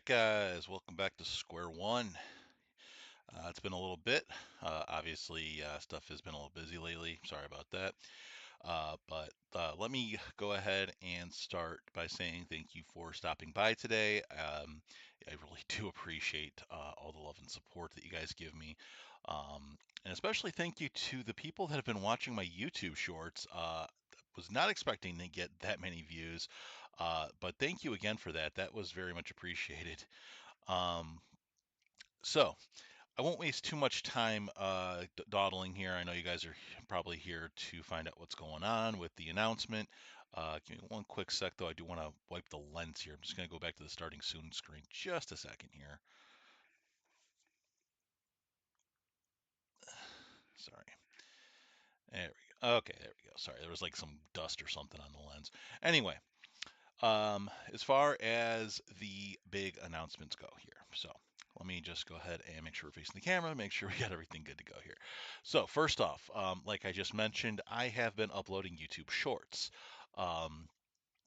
back, guys. Welcome back to Square One. It's been a little bit. Obviously, stuff has been a little busy lately. Sorry about that. But let me go ahead and start by saying thank you for stopping by today. I really do appreciate all the love and support that you guys give me. And especially thank you to the people that have been watching my YouTube shorts. Was not expecting to get that many views, but thank you again for that. That was very much appreciated. Um, so I won't waste too much time dawdling here. I know you guys are probably here to find out what's going on with the announcement. Give me one quick sec, though. I do want to wipe the lens here. I'm just going to go back to the starting soon screen just a second here. Sorry. There we go. Okay, there we go. Sorry, there was like some dust or something on the lens. Anyway, as far as the big announcements go here, so let me just go ahead and make sure we're facing the camera, make sure we got everything good to go here. So first off, like I just mentioned, I have been uploading YouTube Shorts. Um,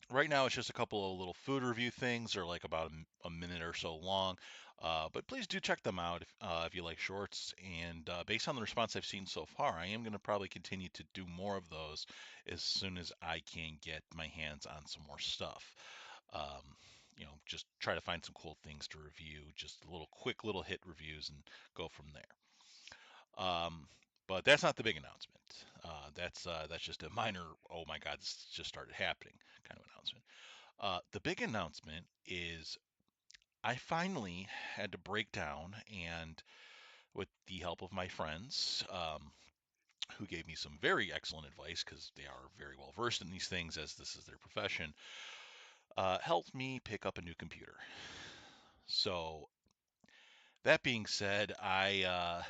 Right now, it's just a couple of little food review things. They're like about a minute or so long. But please do check them out if you like shorts. And based on the response I've seen so far, I am going to probably continue to do more of those as soon as I can get my hands on some more stuff. Just try to find some cool things to review, just quick little hit reviews and go from there. Um, but that's not the big announcement. That's just a minor, oh my God, this just started happening kind of announcement. The big announcement is I finally had to break down and, with the help of my friends, who gave me some very excellent advice because they are very well versed in these things as this is their profession, helped me pick up a new computer. So that being said, that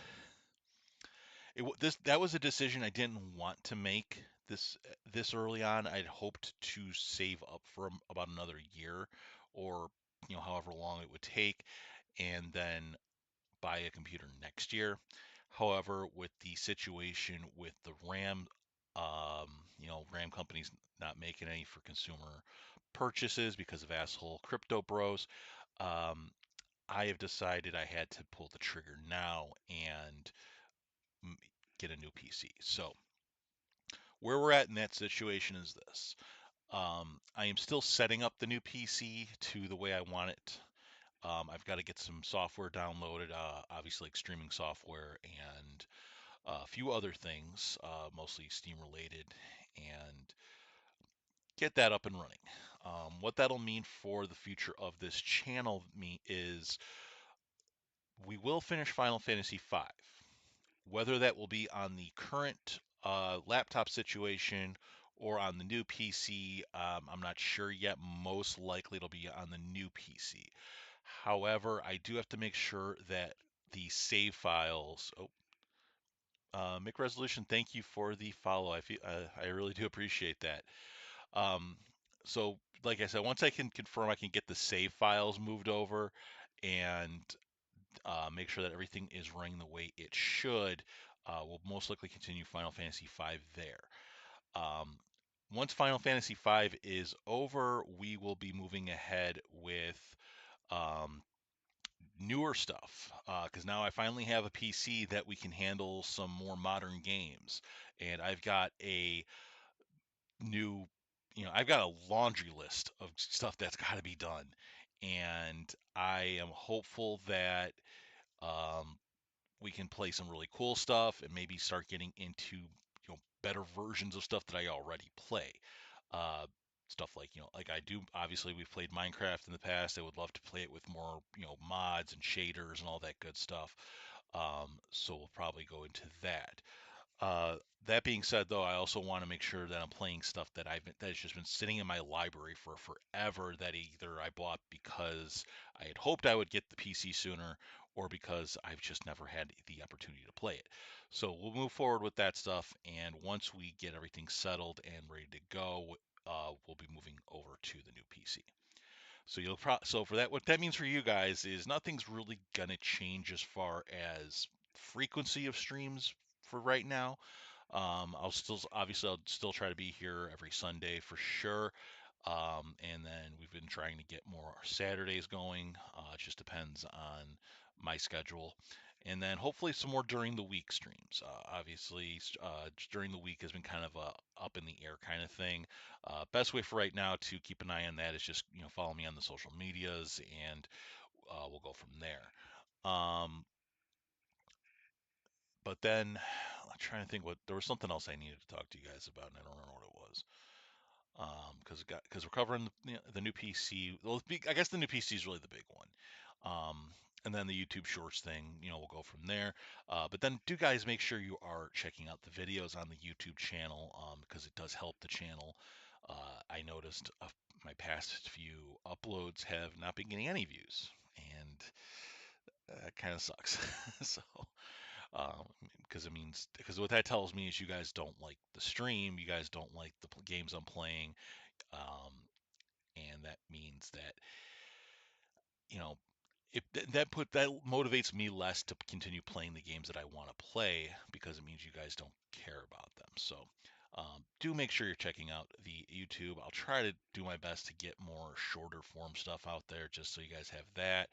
was a decision I didn't want to make this early on. I'd hoped to save up for about another year, or however long it would take, and then buy a computer next year. However, with the situation with the RAM, RAM companies not making any for consumer purchases because of asshole crypto bros, um, I have decided I had to pull the trigger now and get a new PC. So where we're at in that situation is this. I am still setting up the new PC to the way I want it. I've got to get some software downloaded, obviously like streaming software and a few other things, mostly Steam related, and get that up and running. What that'll mean for the future of this channel is we will finish Final Fantasy V. Whether that will be on the current laptop situation or on the new PC, I'm not sure yet. Most likely it'll be on the new PC. However, I do have to make sure that the save files. Oh, Mick Resolution, thank you for the follow. I really do appreciate that. Um, so, like I said, once I can confirm I can get the save files moved over and make sure that everything is running the way it should, we'll most likely continue Final Fantasy V there. Um, Once Final Fantasy V is over, we will be moving ahead with um, newer stuff because now I finally have a PC that we can handle some more modern games, and new, I've got a laundry list of stuff that's got to be done, and I am hopeful that um, we can play some really cool stuff and maybe start getting into better versions of stuff that I already play. Uh, Stuff like like I do. Obviously, we've played Minecraft in the past. I would love to play it with more mods and shaders and all that good stuff. So we'll probably go into that. That being said, though, I also want to make sure that I'm playing stuff that's just been sitting in my library for forever. That either I bought because I had hoped I would get the PC sooner, or because I've just never had the opportunity to play it. So we'll move forward with that stuff, and once we get everything settled and ready to go, we'll be moving over to the new PC. So for that, what that means for you guys is nothing's really gonna change as far as frequency of streams for right now. I'll still try to be here every Sunday for sure. And then we've been trying to get more Saturdays going. It just depends on my schedule. And then hopefully some more during the week streams. Obviously, during the week has been kind of a up in the air kind of thing. Best way for right now to keep an eye on that is just follow me on the social medias, and we'll go from there. Um, but then I'm trying to think what there was something else I needed to talk to you guys about, and I don't remember what it was. Because we're covering the new PC. Well, I guess the new PC is really the big one. And then the YouTube Shorts thing, we'll go from there. But then do guys make sure you are checking out the videos on the YouTube channel, because it does help the channel. I noticed my past few uploads have not been getting any views, and that kind of sucks. So, because it means, because what that tells me is you guys don't like the stream, you guys don't like the games I'm playing, um, and that means that you know if that motivates me less to continue playing the games that I want to play, because it means you guys don't care about them. So do make sure you're checking out the YouTube. I'll try to do my best to get more shorter form stuff out there, just so you guys have that.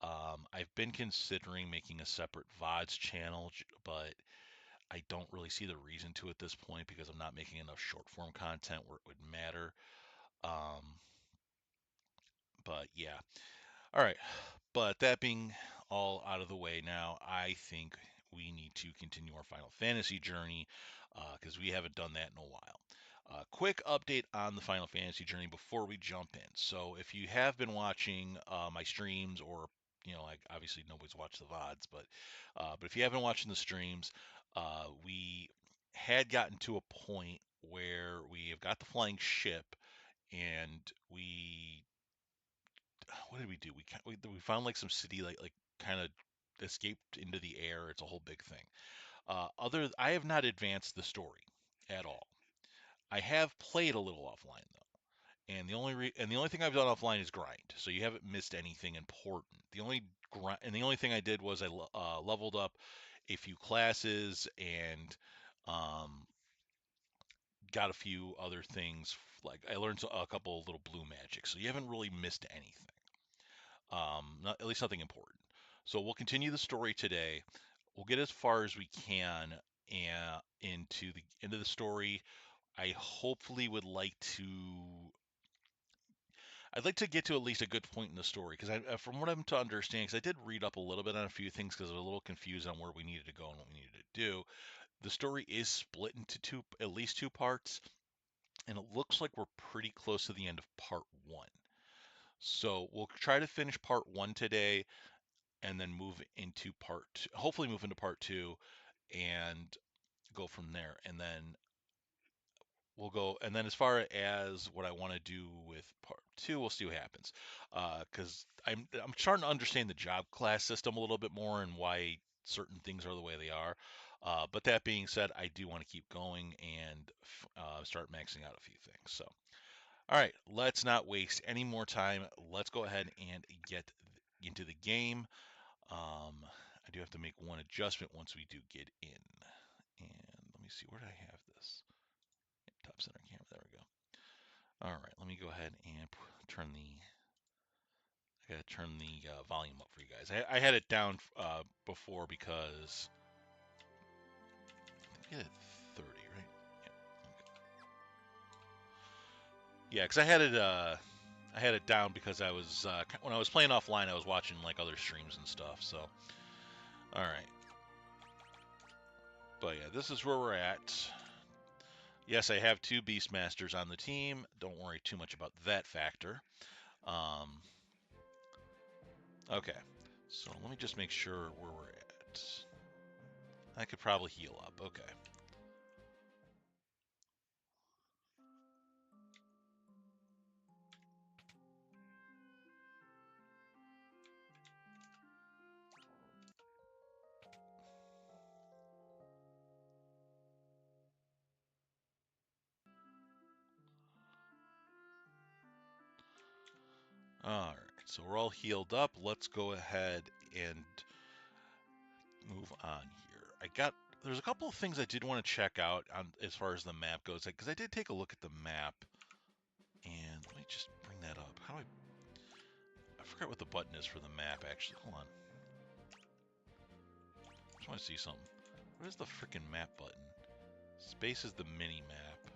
I've been considering making a separate VODs channel, but I don't really see the reason to at this point, because I'm not making enough short form content where it would matter. Um, but yeah. All right. But that being all out of the way now, I think we need to continue our Final Fantasy journey, because we haven't done that in a while. Quick update on the Final Fantasy journey before we jump in. So, if you have been watching my streams, or like obviously nobody's watched the VODs, but if you have been watching the streams, we had gotten to a point where we have got the flying ship, and we what did we do? We found like some city, like kind of escaped into the air. It's a whole big thing. I have not advanced the story at all. I have played a little offline though, and the only thing I've done offline is grind. So you haven't missed anything important. The only thing I did was I leveled up a few classes, and um, got a few other things. Like I learned a couple of little blue magic. So you haven't really missed anything. Not, at least nothing important. So we'll continue the story today. We'll get as far as we can, into the end of the story. I hopefully would like to. I'd like to get to at least a good point in the story, because from what I'm to understand, because I did read up a little bit on a few things, because I was a little confused on where we needed to go and what we needed to do. The story is split into at least two parts, and it looks like we're pretty close to the end of part one. So we'll try to finish part one today, and then hopefully move into part two, and go from there. And then as far as what I want to do with part two, we'll see what happens. Because I'm starting to understand the job class system a little bit more, and why certain things are the way they are. But that being said, I do want to keep going and start maxing out a few things. So, all right, let's not waste any more time. Let's go ahead and get into the game. I do have to make one adjustment once we do get in. And let me see, where did I have this? Top center camera, there we go. All right, let me go ahead and I gotta turn the volume up for you guys. I had it down before, because I think I had it 30, right? Yeah, okay. Yeah, because I had it down because I was when I was playing offline, I was watching like other streams and stuff. So, all right. But yeah, this is where we're at. Yes, I have two Beastmasters on the team. Don't worry too much about that factor. Um, okay, so let me just make sure where we're at. I could probably heal up. Okay. All right, so we're all healed up. Let's go ahead and move on here. There's a couple of things I did want to check out on as far as the map goes, because I did take a look at the map. And let me just bring that up. How do I forgot what the button is for the map, actually. Hold on. I just want to see something. What is the freaking map button? Space is the mini map.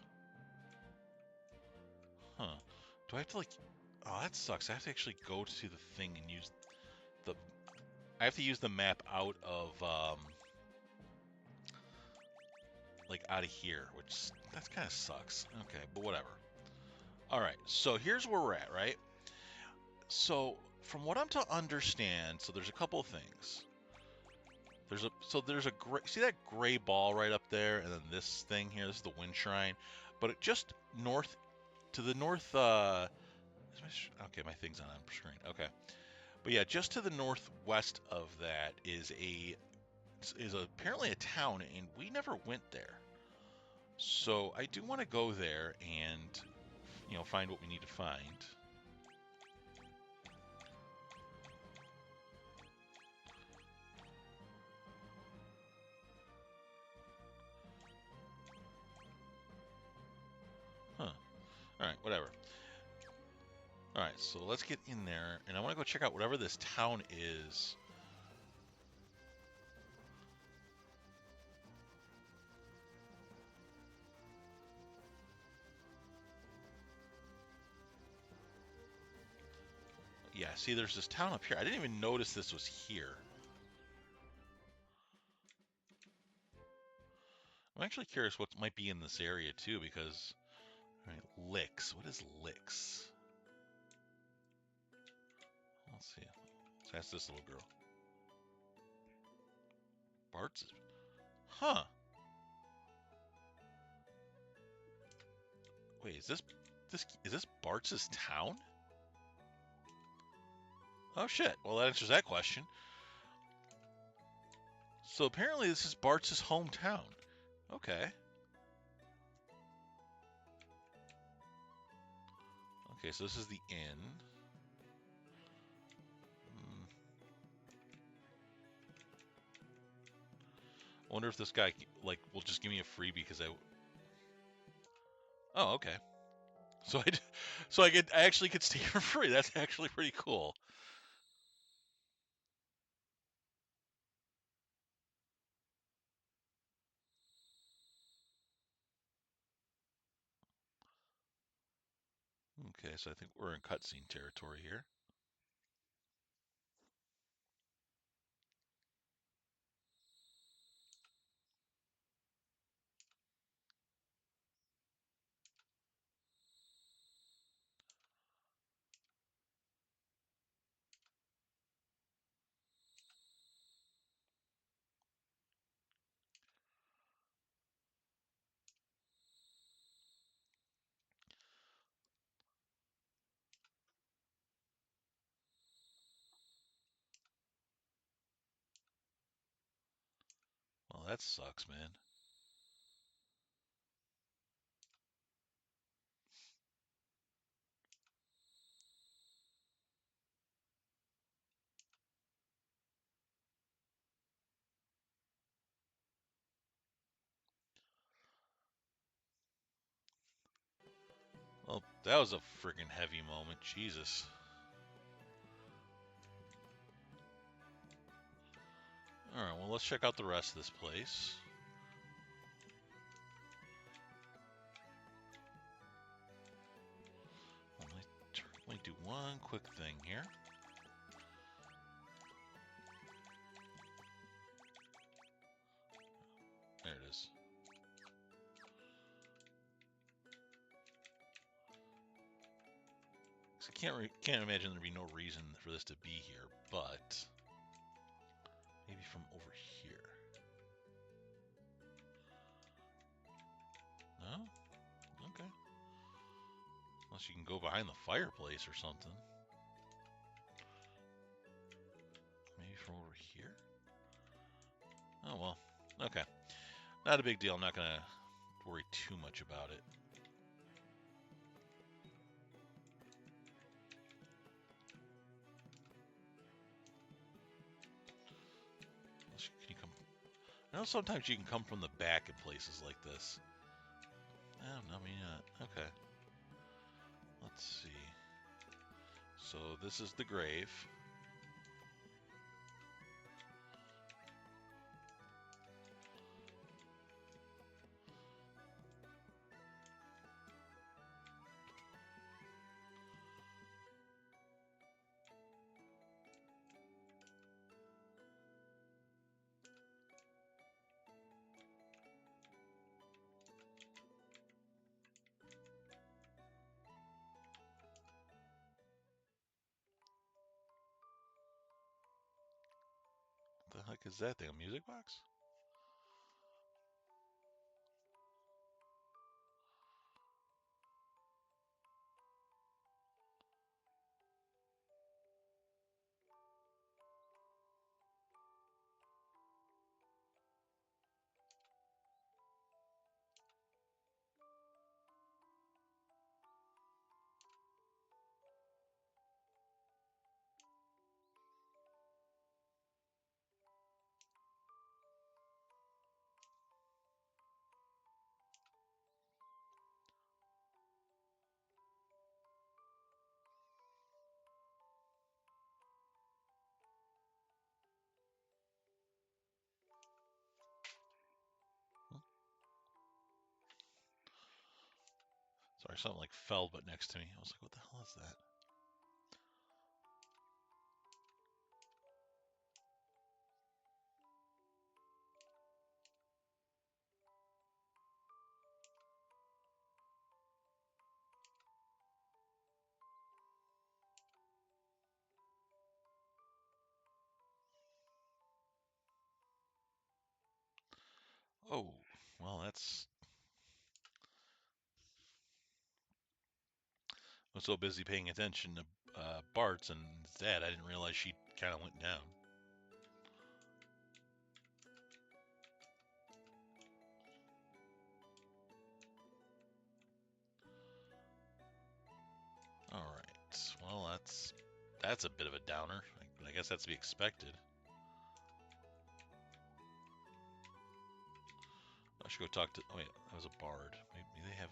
Huh. Do I have to, like... Oh, that sucks. I have to actually go to the thing and use the... I have to use the map out of, like, out of here, which... That kind of sucks. Okay, but whatever. Alright, so here's where we're at, right? So, from what I'm to understand, so there's a couple of things. There's a gray, see that gray ball right up there, and then this thing here. This is the wind shrine, but it just north to the north. Okay, my thing's on screen. Okay, but yeah, just to the northwest of that is apparently a town, and we never went there. So I do want to go there and find what we need to find. Huh. All right, whatever. All right, so let's get in there, and I want to go check out whatever this town is. Yeah, see, there's this town up here. I didn't even notice this was here. I'm actually curious what might be in this area, too, because... All right, licks. What is licks? Let's see. Let's ask this little girl. Bart's... Huh. Wait, is this Bart's town? Oh, shit. Well, that answers that question. So apparently this is Bart's hometown. Okay. Okay, so this is the inn. I wonder if this guy, like, will just give me a freebie because I... Oh, okay. So I actually could stay for free. That's actually pretty cool. Okay, so I think we're in cutscene territory here. Well, that sucks, man. Well, that was a friggin' heavy moment. Jesus. Alright, well, let's check out the rest of this place. Let me do one quick thing here. There it is. I can't imagine there'd be no reason for this to be here, but maybe from over here. No? Okay. Unless you can go behind the fireplace or something. Maybe from over here? Oh, well. Okay. Not a big deal. I'm not going to worry too much about it. Can you come? I know sometimes you can come from the back in places like this. Oh, no, I mean not. Okay. Let's see. So this is the grave. The heck is that thing? A music box? Sorry, something like fell but next to me. I was like, what the hell is that? Oh, well, that's... I was so busy paying attention to Bart's and his dad, I didn't realize she kind of went down. All right. Well, that's a bit of a downer. I guess that's to be expected. I should go talk to... Oh, wait, that was a bard. Maybe they have...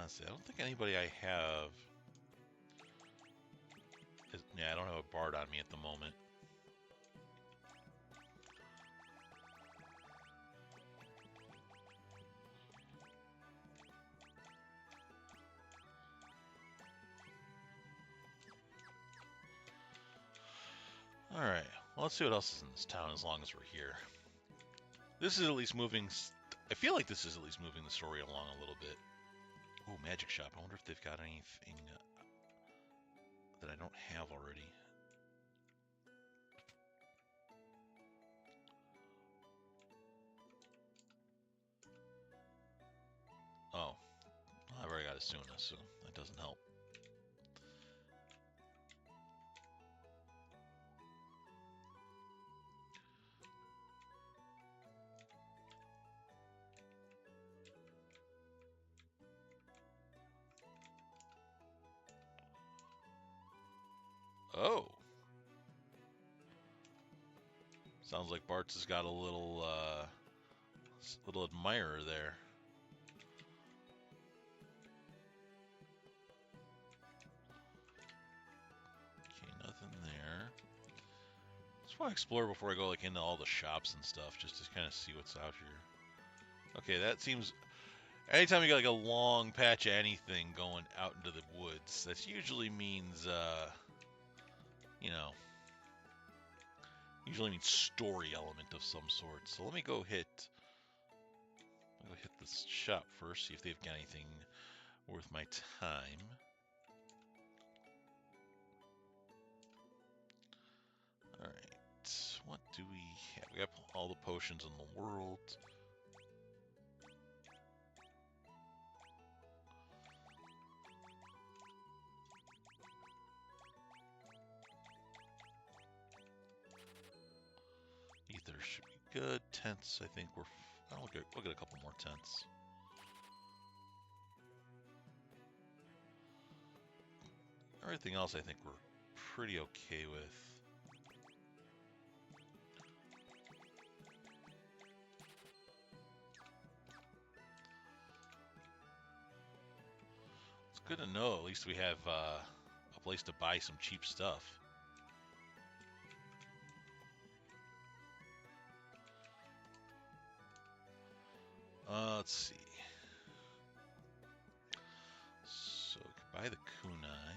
see, I don't think anybody I have... Yeah, I don't have a bard on me at the moment. Alright, well, let's see what else is in this town as long as we're here. This is at least moving... I feel like this is at least moving the story along a little bit. Ooh, magic shop. I wonder if they've got anything that I don't have already. Oh, I've already got Asuna, so that doesn't help. Oh! Sounds like Bart's has got a little admirer there. Okay, nothing there. Just want to explore before I go like into all the shops and stuff, just to kind of see what's out here. Okay, that seems... Anytime you got like a long patch of anything going out into the woods, that usually means, you know, usually means story element of some sort. So let me go hit this shop first, see if they've got anything worth my time. All right, what do we have? We got all the potions in the world. Ether should be good. Tents, I think we're... We'll get a couple more tents. Everything else I think we're pretty okay with. It's good to know at least we have a place to buy some cheap stuff. Let's see. So we can buy the kunai.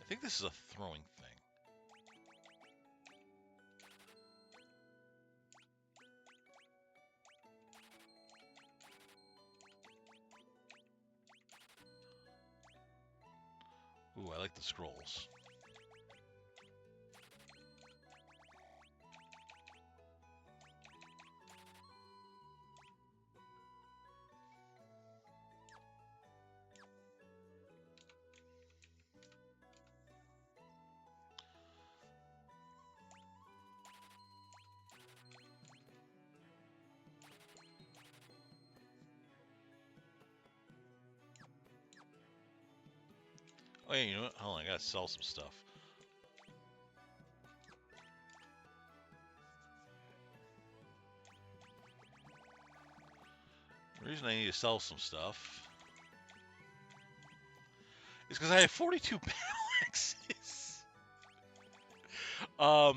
I think this is a throwing thing. Ooh, I like the scrolls. Oh yeah, you know what? Hold on, I gotta sell some stuff. The reason I need to sell some stuff is because I have 42 battle axes. I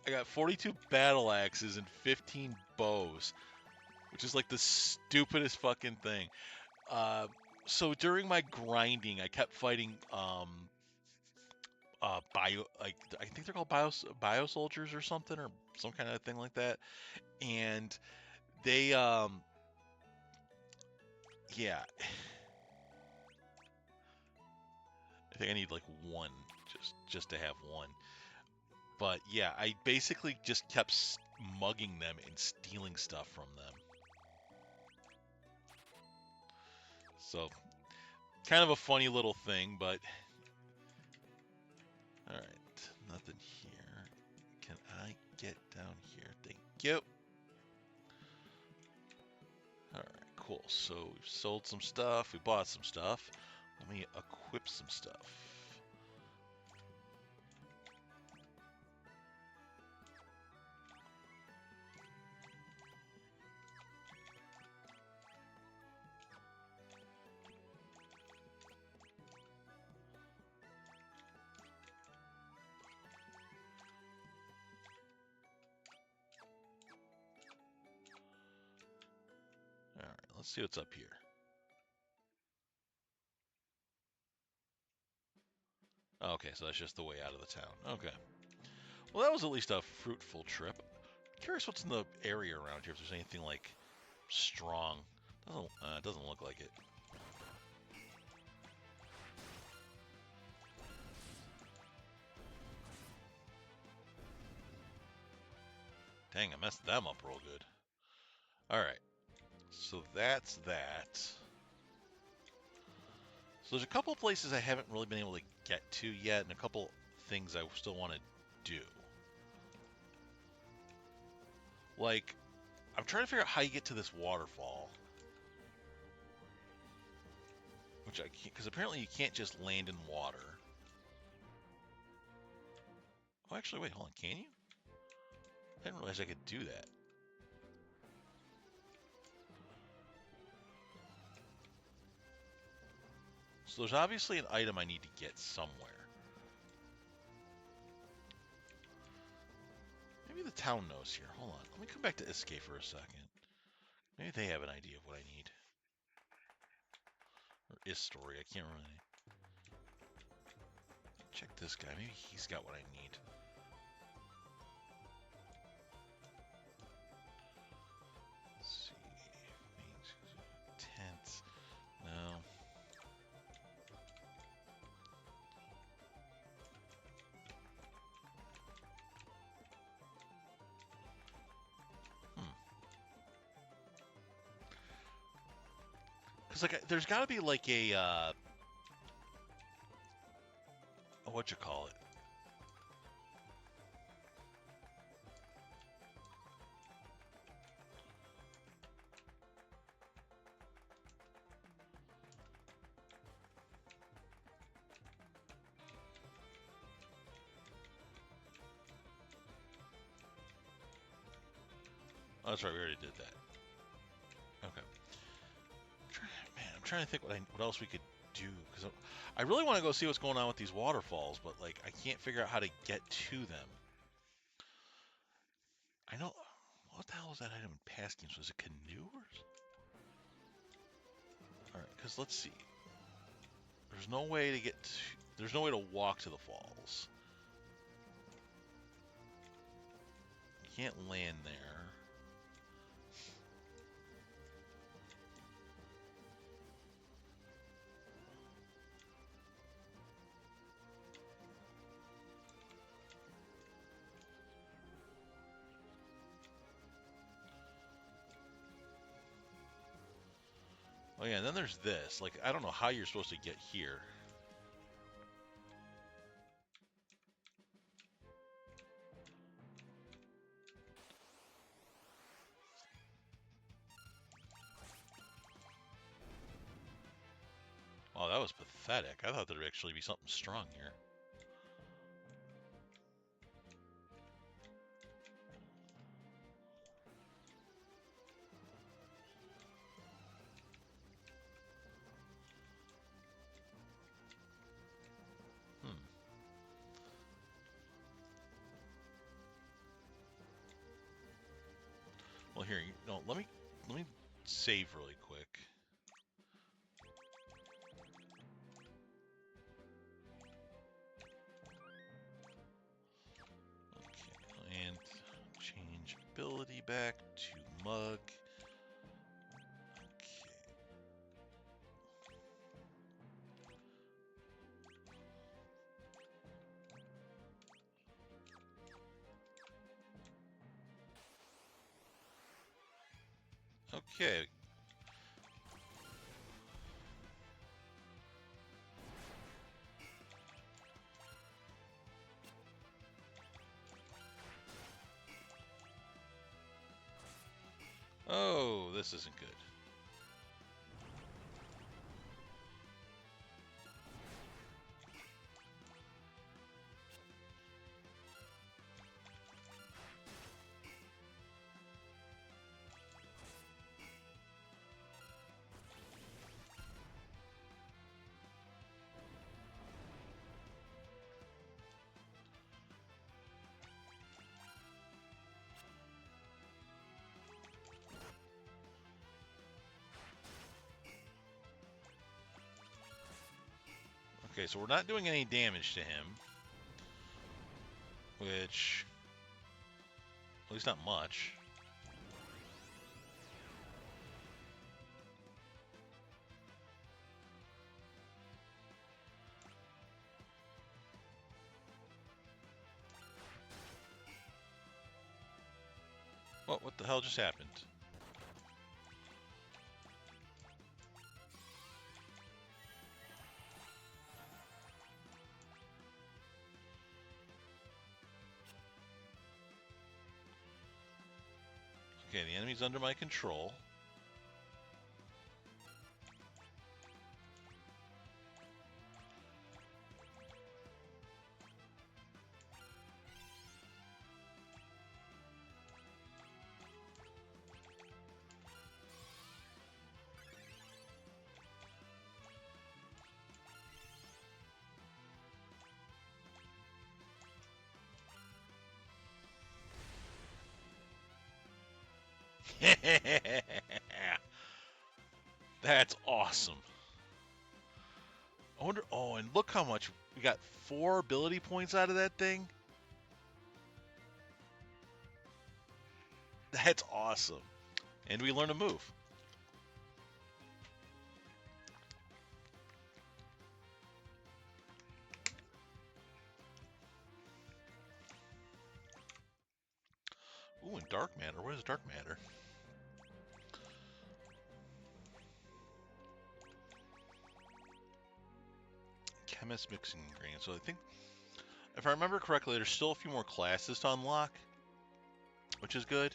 got 42 battle axes and 15 bows, which is like the stupidest fucking thing. So during my grinding, I kept fighting I think they're called bio soldiers or something, or some kind of thing like that, and they yeah, I think I need like one just to have one. But yeah, I basically just kept mugging them and stealing stuff from them. So kind of a funny little thing, but all right, nothing here. Can I get down here? Thank you. All right, cool. So we've sold some stuff. We bought some stuff. Let me equip some stuff. All right, let's see what's up here. Okay, so that's just the way out of the town. Okay. Well, that was at least a fruitful trip. Curious what's in the area around here, if there's anything like strong. Doesn't look like it. Dang, I messed them up real good. Alright, so that's that. So there's a couple places I haven't really been able to get to yet, and a couple things I still want to do. Like, I'm trying to figure out how you get to this waterfall. Which I can't, because apparently you can't just land in water. Oh, actually, wait, hold on, can you? I didn't realize I could do that. So there's obviously an item I need to get somewhere. Maybe the town knows here. Hold on. Let me come back to Escape for a second. Maybe they have an idea of what I need. Or is story. I can't really. Check this guy. Maybe he's got what I need. Let's see. Tents. No. Because like, there's got to be like a what you call it? Oh, that's right, we already did that. Okay. Man, I'm trying to think what else we could do, because I really want to go see what's going on with these waterfalls, but like I can't figure out how to get to them. I know. What the hell is that item in past games? Was it canoe? All right, because let's see. There's no way to get. There's no way to walk to the falls. Can't land there. Oh yeah, and then there's this. Like, I don't know how you're supposed to get here. Oh, that was pathetic. I thought there'd actually be something strong here. Hmm. Well, here, no, let me save really quick. Okay, and change ability back to mug. Okay. Oh, this isn't good. Okay, so we're not doing any damage to him, which, at least not much. What the hell just happened? Okay, the enemy's under my control. That's awesome. I wonder. Oh, and look how much we got. 4 ability points out of that thing. That's awesome. And we learn a move. Ooh, and dark matter. What is dark matter? Chemist mixing ingredients. So I think, if I remember correctly, there's still a few more classes to unlock, which is good.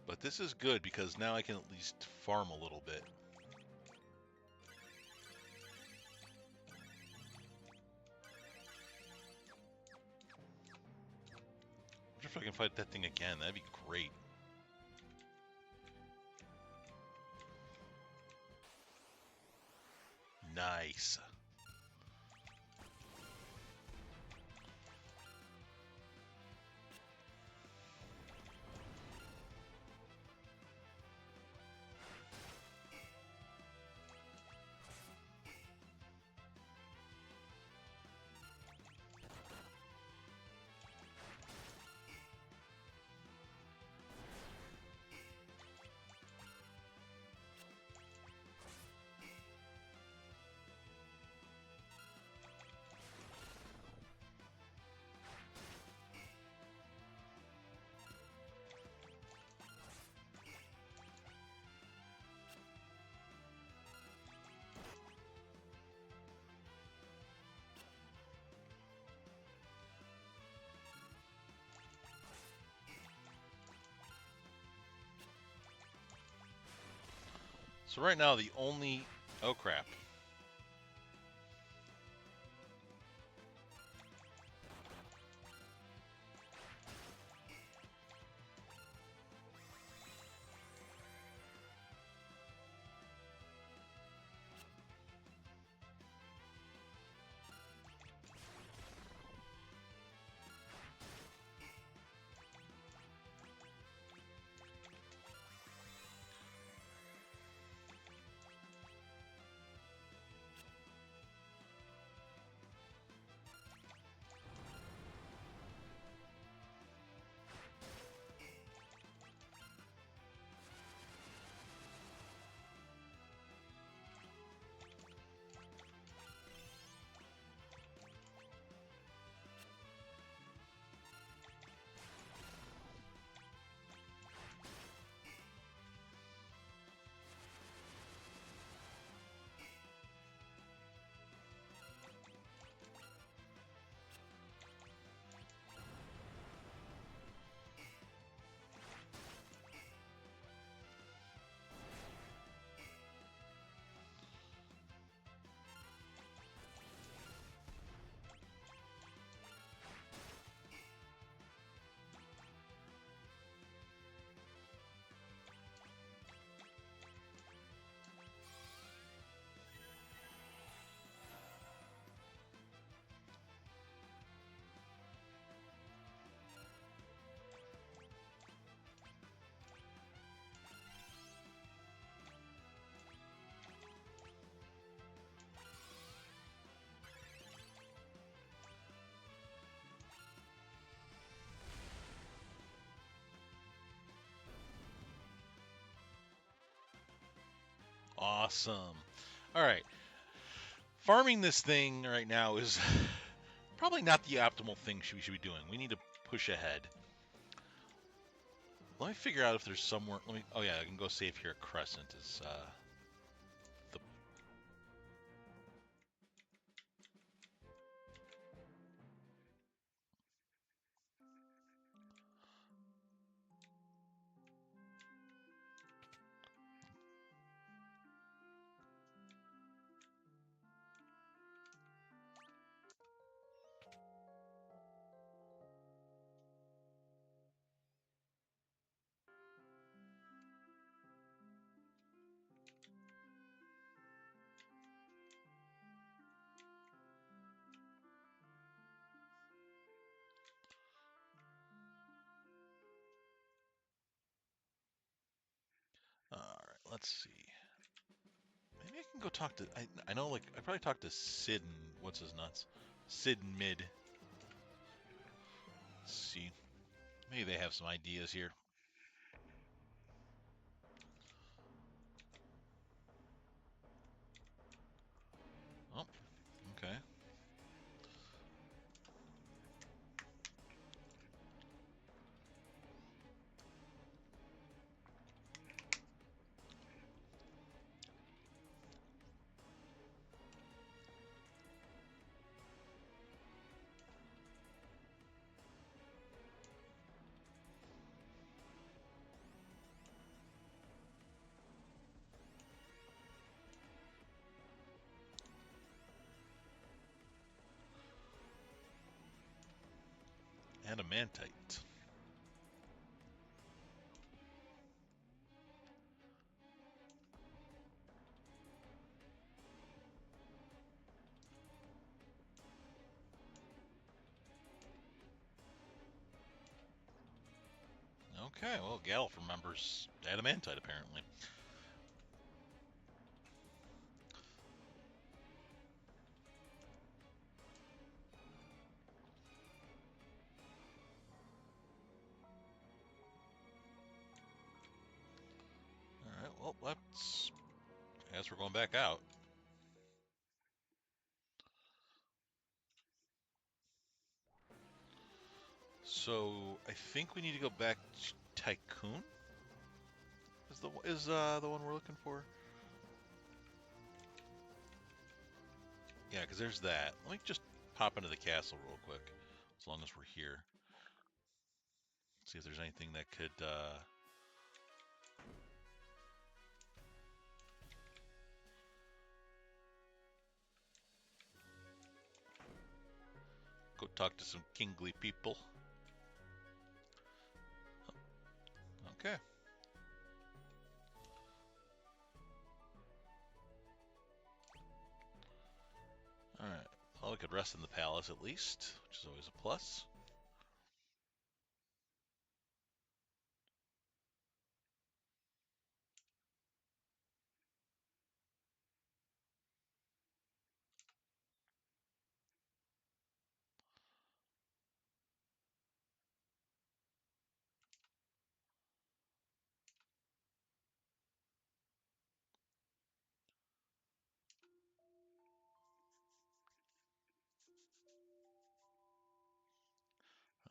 But this is good because now I can at least farm a little bit. if I can fight that thing again. That'd be great. Nice. So right now the only... Oh, crap. Awesome. All right. Farming this thing right now is probably not the optimal thing we should be doing. We need to push ahead. Let me figure out if there's somewhere. Let me. Oh yeah, I can go save here at Crescent. Is the all right. Let's see. Maybe I can go talk to. I know like I probably talked to Sid and what's his nuts, Sid and Mid. Let's see. Maybe they have some ideas here. Oh, okay. Adamantite. Okay, well, Galf remembers adamantite, apparently. Alright, well, let's... I guess we're going back out. So, I think we need to go back to Tycoon? Is the one we're looking for? Yeah, because there's that. Let me just pop into the castle real quick, as long as we're here. See if there's anything that could go talk to some kingly people. Okay. Alright. Well, we could rest in the palace at least, which is always a plus.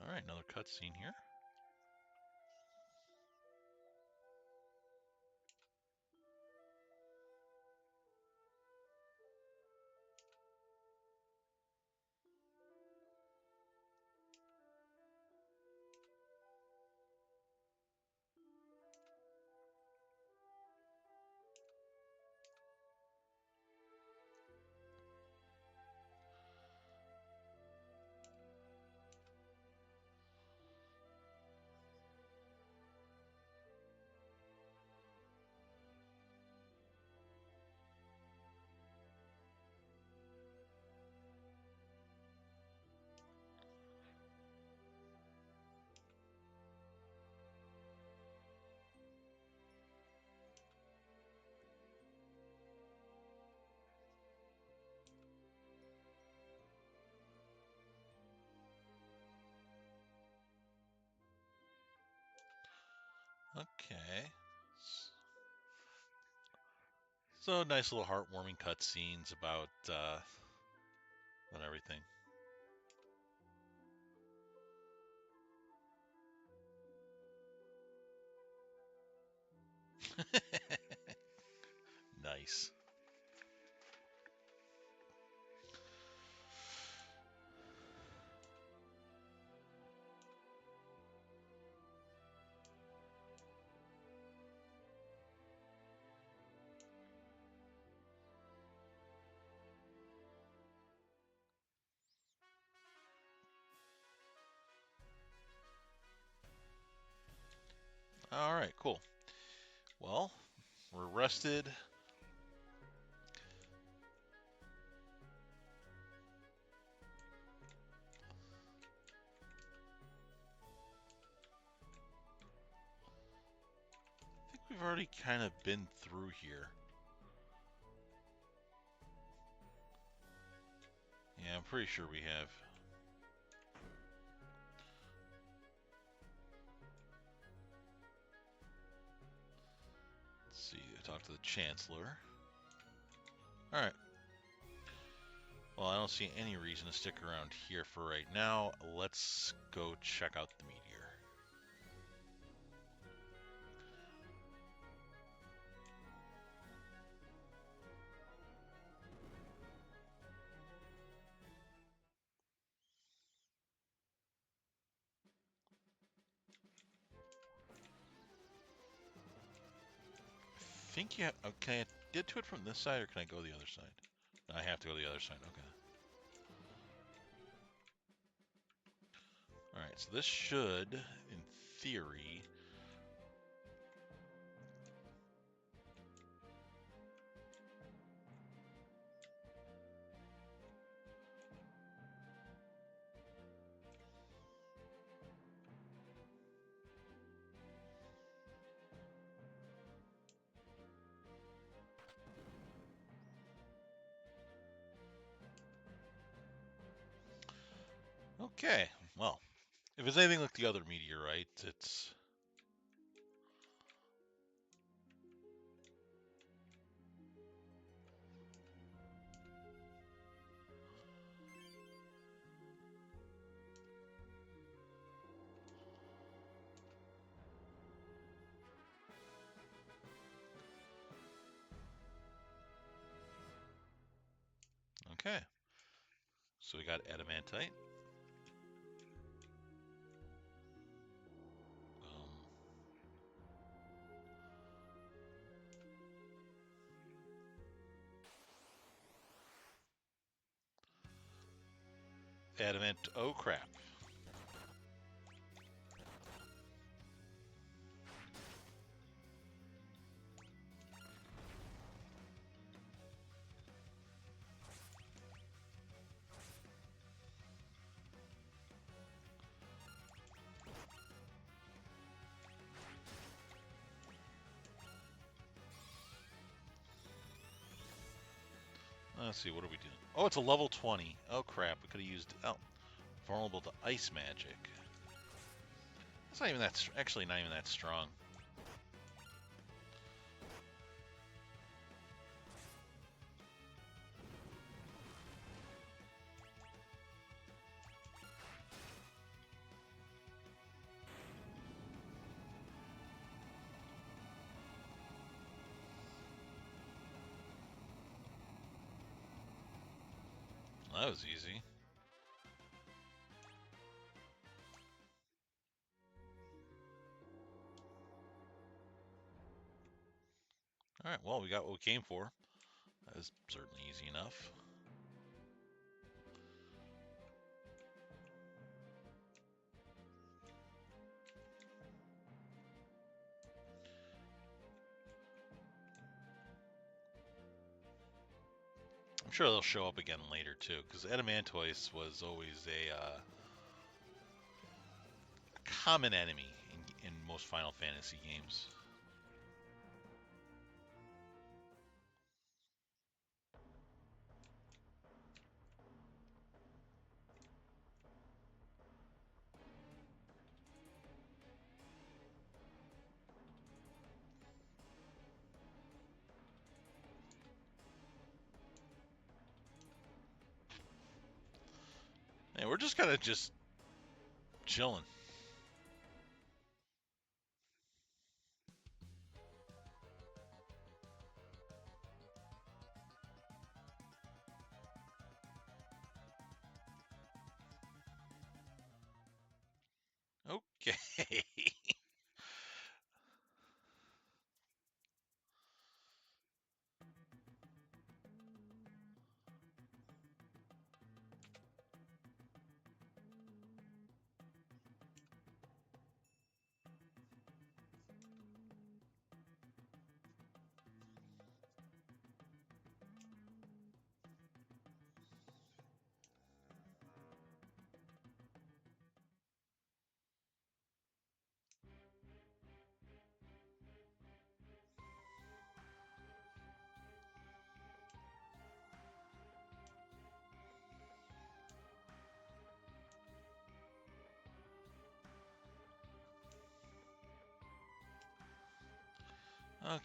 Alright, another cutscene here. Okay. So nice little heartwarming cutscenes about and everything. Nice. All right, cool. Well, we're rested. I think we've already kind of been through here. Yeah, I'm pretty sure we have. Let's see, I talked to the Chancellor. All right. Well, I don't see any reason to stick around here for right now. Let's go check out the meteor. I think you have, can I get to it from this side or can I go the other side? No, I have to go the other side. Okay. All right, so this should, in theory, Okay, well, if it's anything like the other meteorites, it's... Okay, so we got adamantite. Adamant, oh crap. Let's see, what are we doing? Oh, it's a level 20. Oh crap, we could have used... Oh, vulnerable to ice magic. It's not even that... Actually, not even that strong. That was easy. Alright, well, we got what we came for. That was certainly easy enough. I'm sure they'll show up again later, too, because Adamantoise was always a common enemy in most Final Fantasy games. And we're just kind of just chilling. Okay.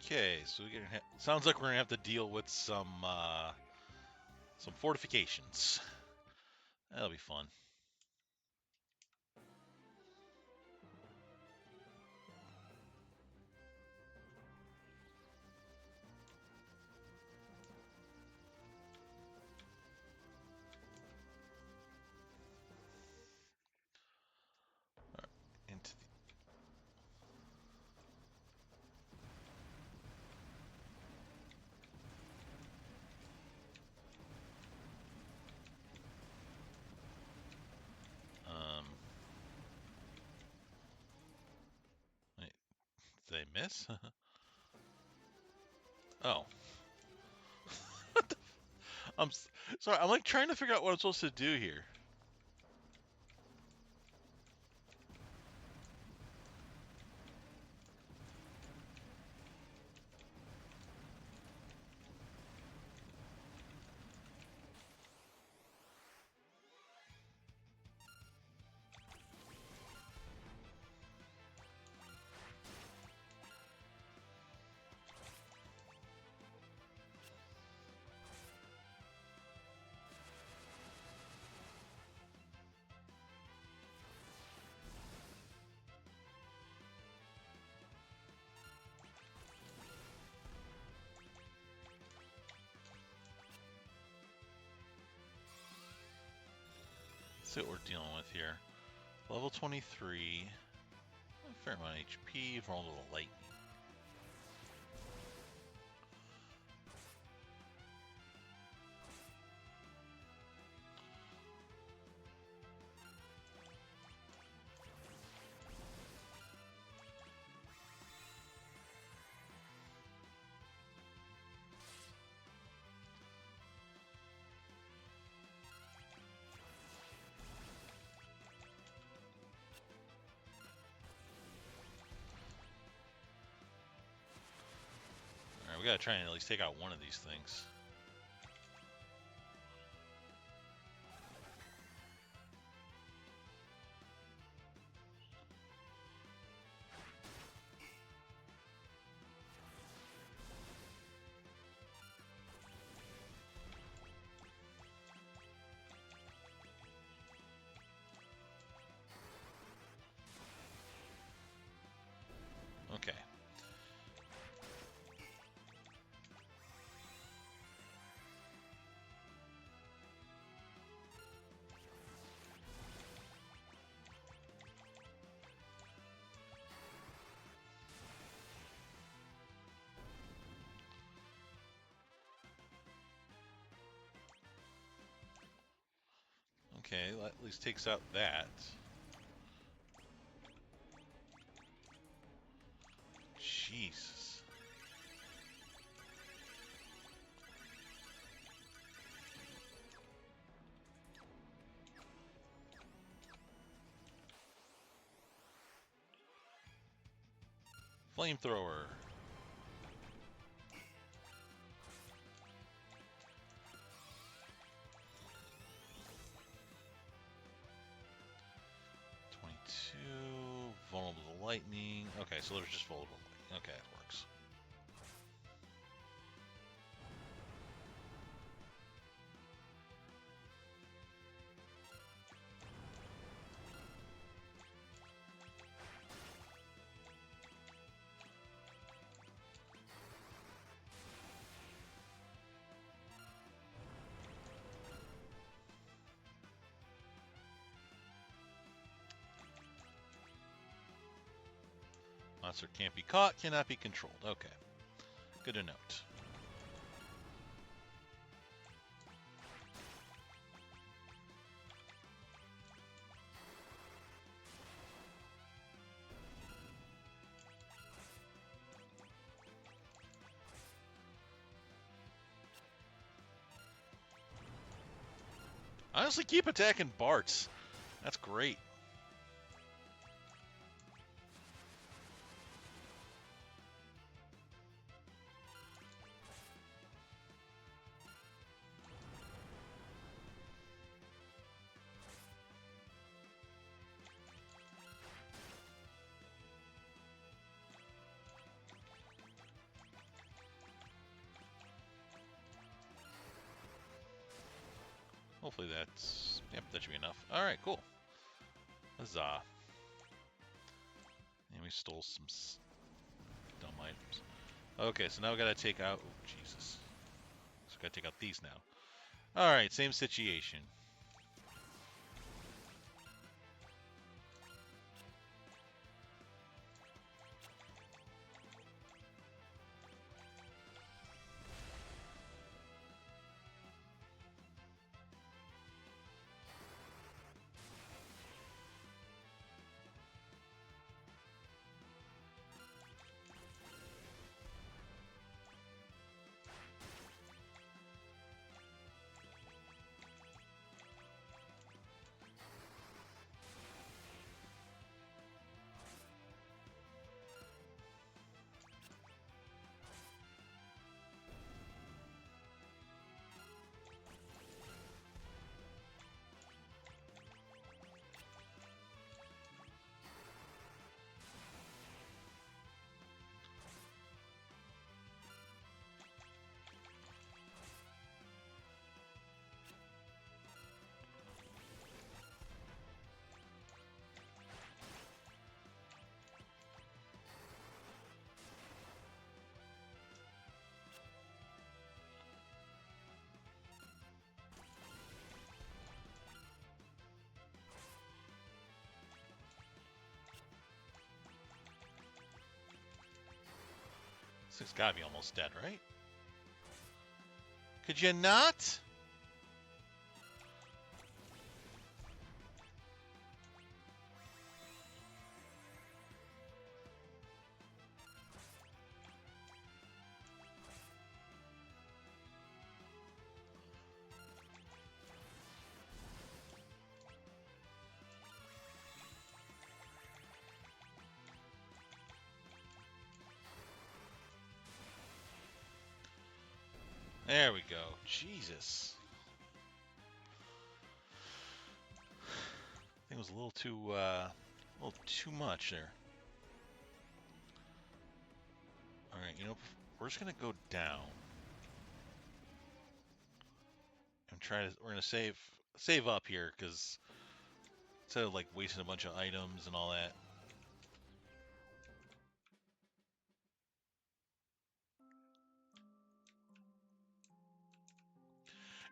Okay, so we're gonna sounds like we're gonna have to deal with some fortifications. That'll be fun. Into the, wait, did I miss? Oh, I'm sorry. I'm like trying to figure out what I'm supposed to do here. see what we're dealing with here. Level 23. A fair amount of HP, vulnerable to lightning. Alright, we gotta try and at least take out one of these things. Okay. Okay, that at least takes out that. Jesus. Flamethrower. Vulnerable to lightning. Okay, so there's just vulnerable to lightning. Okay, it works. Monster can't be caught, cannot be controlled. Okay. Good to note. Honestly, keep attacking Barts. That's great. Hopefully that's... Yep, that should be enough. Alright, cool. Huzzah. And we stole some dumb items. Okay, so now we gotta take out... Oh, Jesus. So we gotta take out these now. Alright, same situation. This thing's gotta be almost dead, right? Could you not? There we go. Jesus. I think it was a little too much there. All right, we're just gonna go down and we're gonna save up here because instead of like wasting a bunch of items and all that.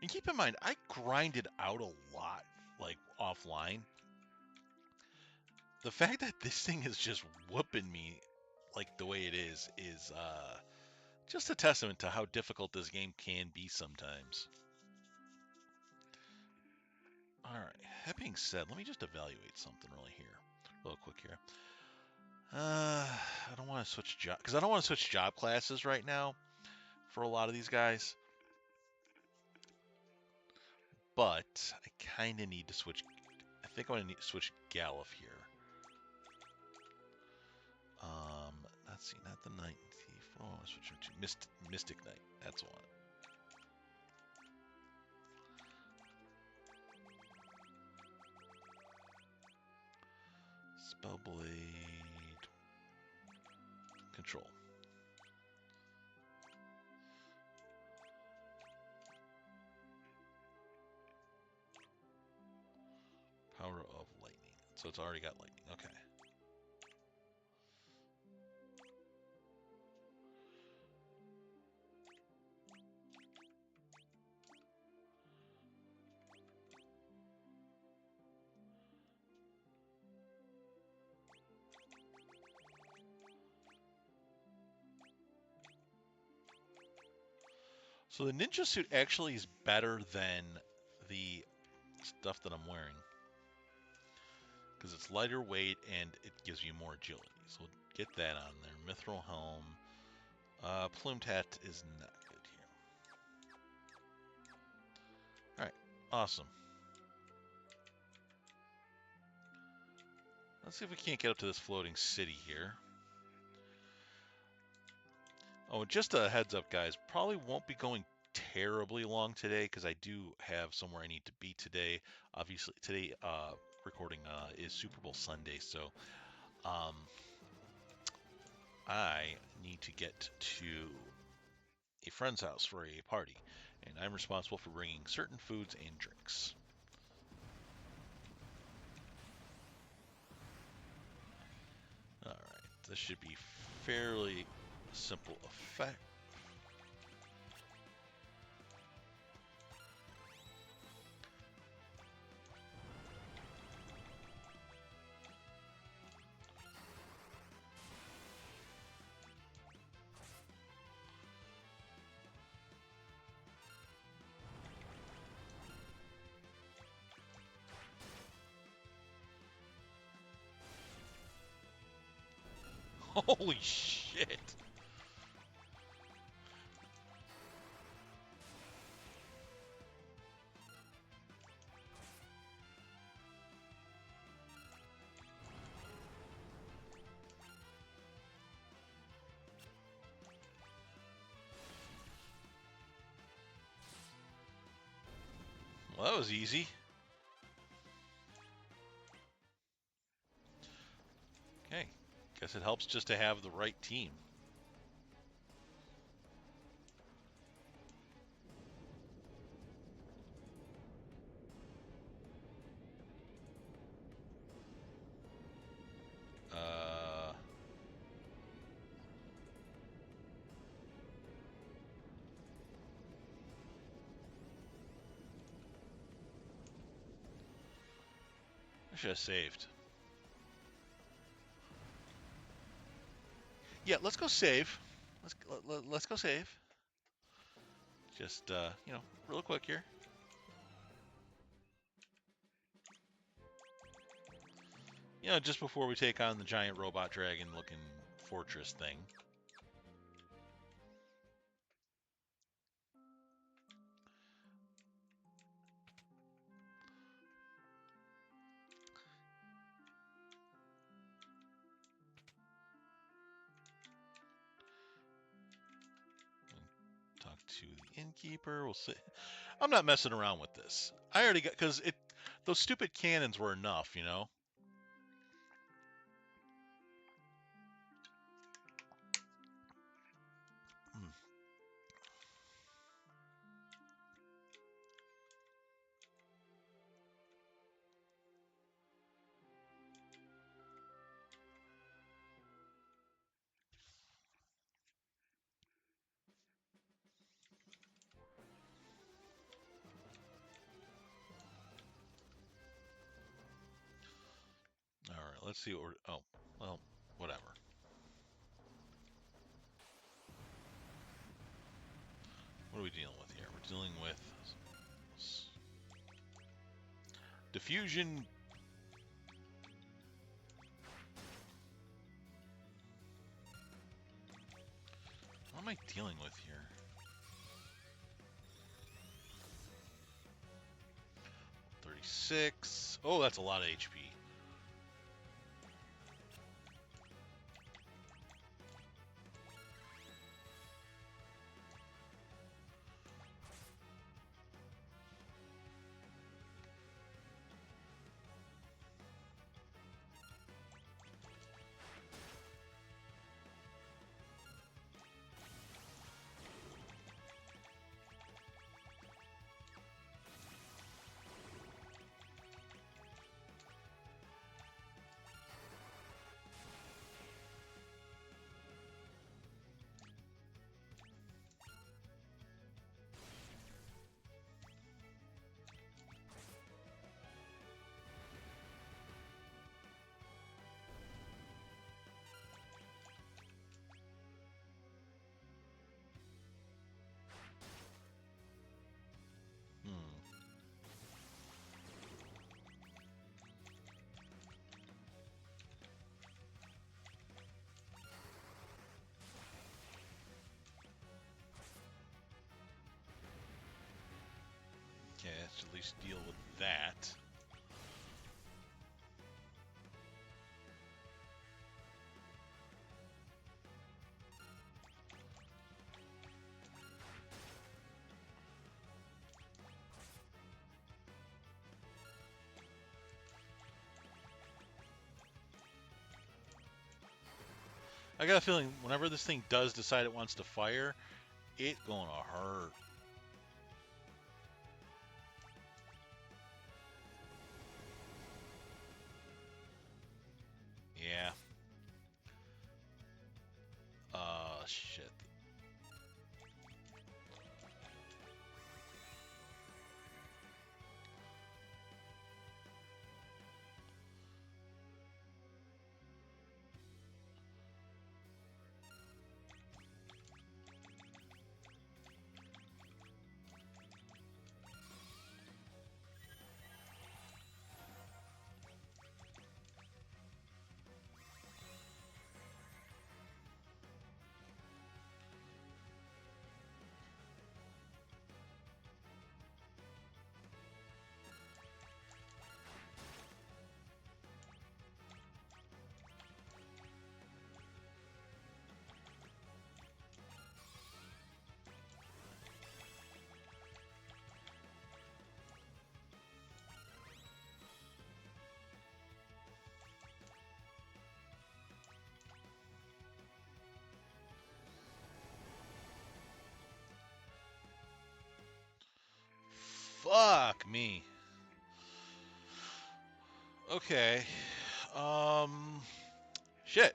And keep in mind, I grinded out a lot, like offline. The fact that this thing is just whooping me like the way it is just a testament to how difficult this game can be sometimes. All right, that being said, let me just evaluate something really here, real quick here. I don't want to switch job because I don't want to switch job classes right now for a lot of these guys. But I kind of need to switch. I think I'm gonna need to switch Galuf here. Let's see, not the Knight Thief. Oh, I switch to Mystic Knight. That's one. Spellblade. Control. Power of Lightning. So it's already got lightning. Okay. So the ninja suit actually is better than the stuff that I'm wearing because it's lighter weight and it gives you more agility. So we'll get that on there. Mithril helm. Plumed hat is not good here. All right, awesome. Let's see if we can't get up to this floating city here. Oh, just a heads up, guys. Probably won't be going terribly long today because I do have somewhere I need to be today. Obviously, today recording is Super Bowl Sunday, so I need to get to a friend's house for a party, and I'm responsible for bringing certain foods and drinks. All right, this should be fairly simple effect. Holy shit! Well, that was easy. Okay, guess it helps just to have the right team. I should have saved. Yeah, let's go save. let's go save. Just real quick here. Just before we take on the giant robot dragon looking fortress thing. Talk to the innkeeper. We'll see. I'm not messing around with this. I already got, because those stupid cannons were enough, Hmm. All right, let's see what we're. Oh, well, whatever. What are we dealing with here? We're dealing with diffusion. What am I dealing with here? 36. Oh, that's a lot of HP. Hmm. Okay, let's at least deal with that. I got a feeling whenever this thing does decide it wants to fire, it gonna hurt. Yeah. Shit. Fuck me. Okay. Shit.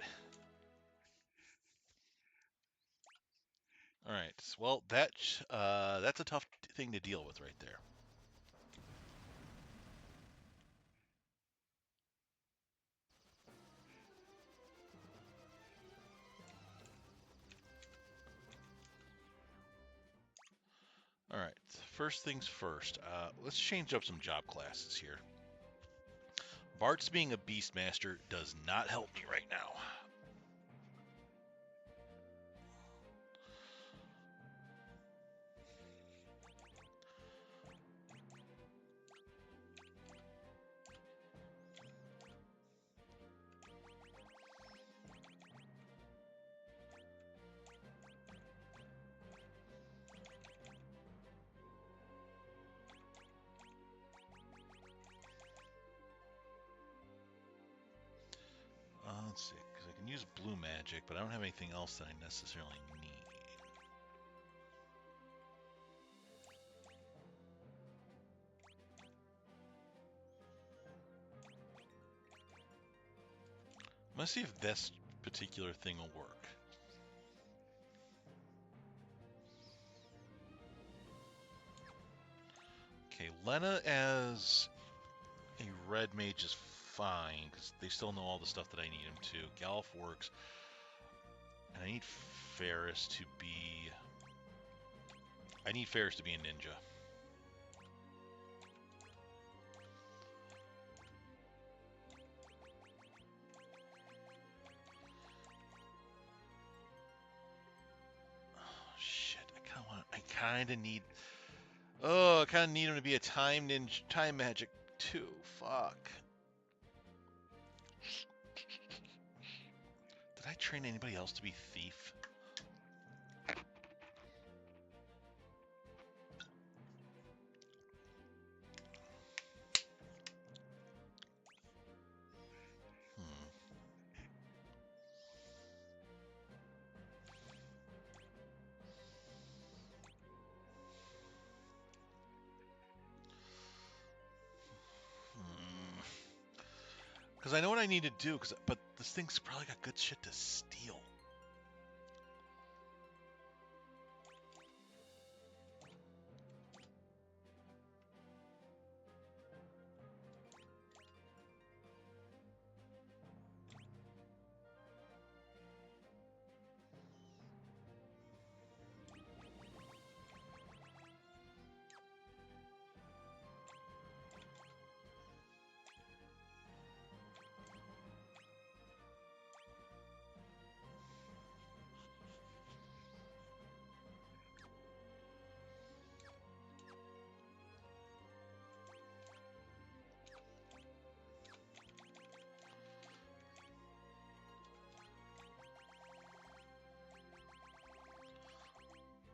All right. Well, that's a tough thing to deal with right there. All right, first things first. Let's change up some job classes here. Bart's being a Beastmaster does not help me right now. Let's see, because I can use blue magic, but I don't have anything else that I necessarily need. Let's see if this particular thing will work. Okay, Lena as a red mage is fine, because they still know all the stuff that I need them to. Galf works. And I need Ferris to be... I need Ferris to be a ninja. Oh, shit. I kind of need... Oh, I kind of need him to be a time ninja, time magic too. Fuck. Did I train anybody else to be thief? Because I know what I need to do, but this thing's probably got good shit to steal.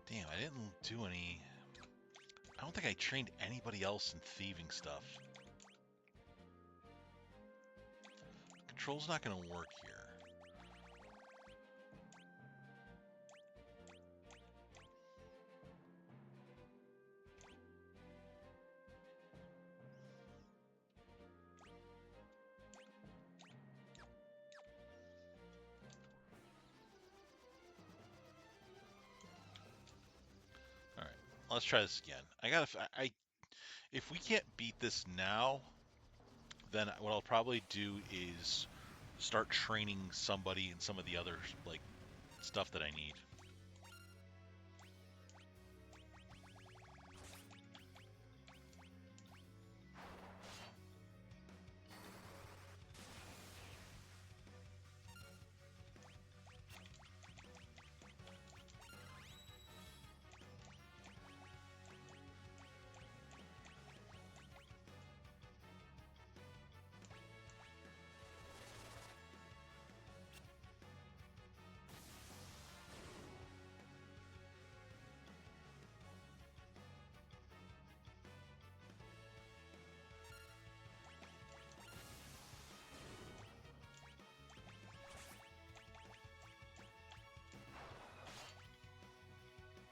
Damn, I didn't do any... I don't think I trained anybody else in thieving stuff. Control's not going to work here. Alright, let's try this again. If we can't beat this now, then what I'll probably do is start training somebody in some of the other, like, stuff that I need.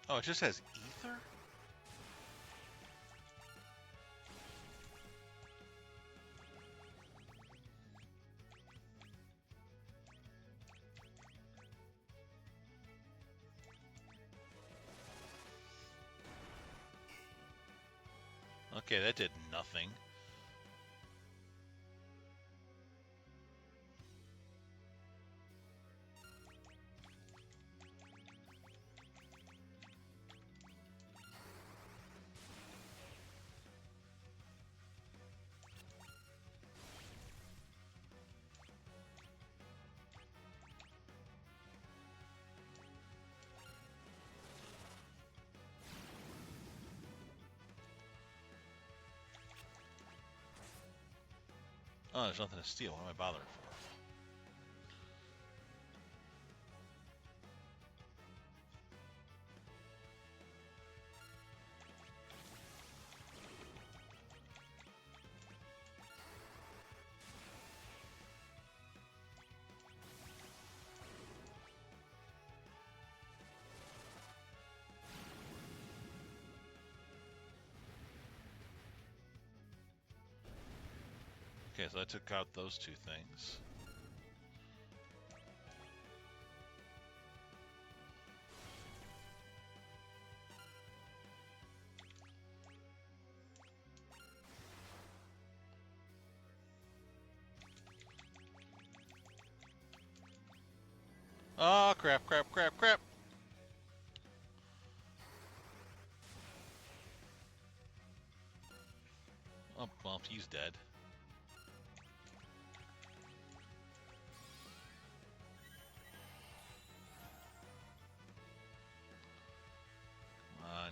Oh, it just has ether? Okay, that did nothing. Oh, there's nothing to steal. What am I bothering for? Okay, so I took out those two things. Oh, crap, crap, crap, crap. Oh, well, he's dead. Come on.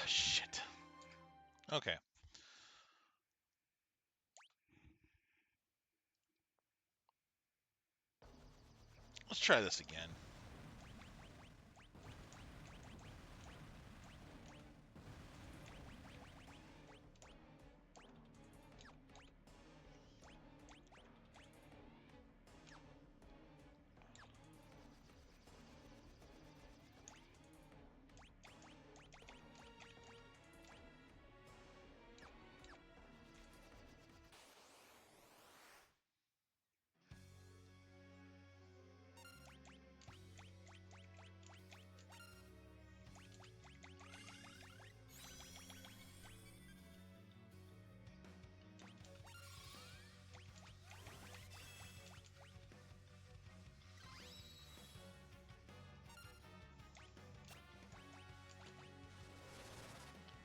Shit. Okay. Let's try this again.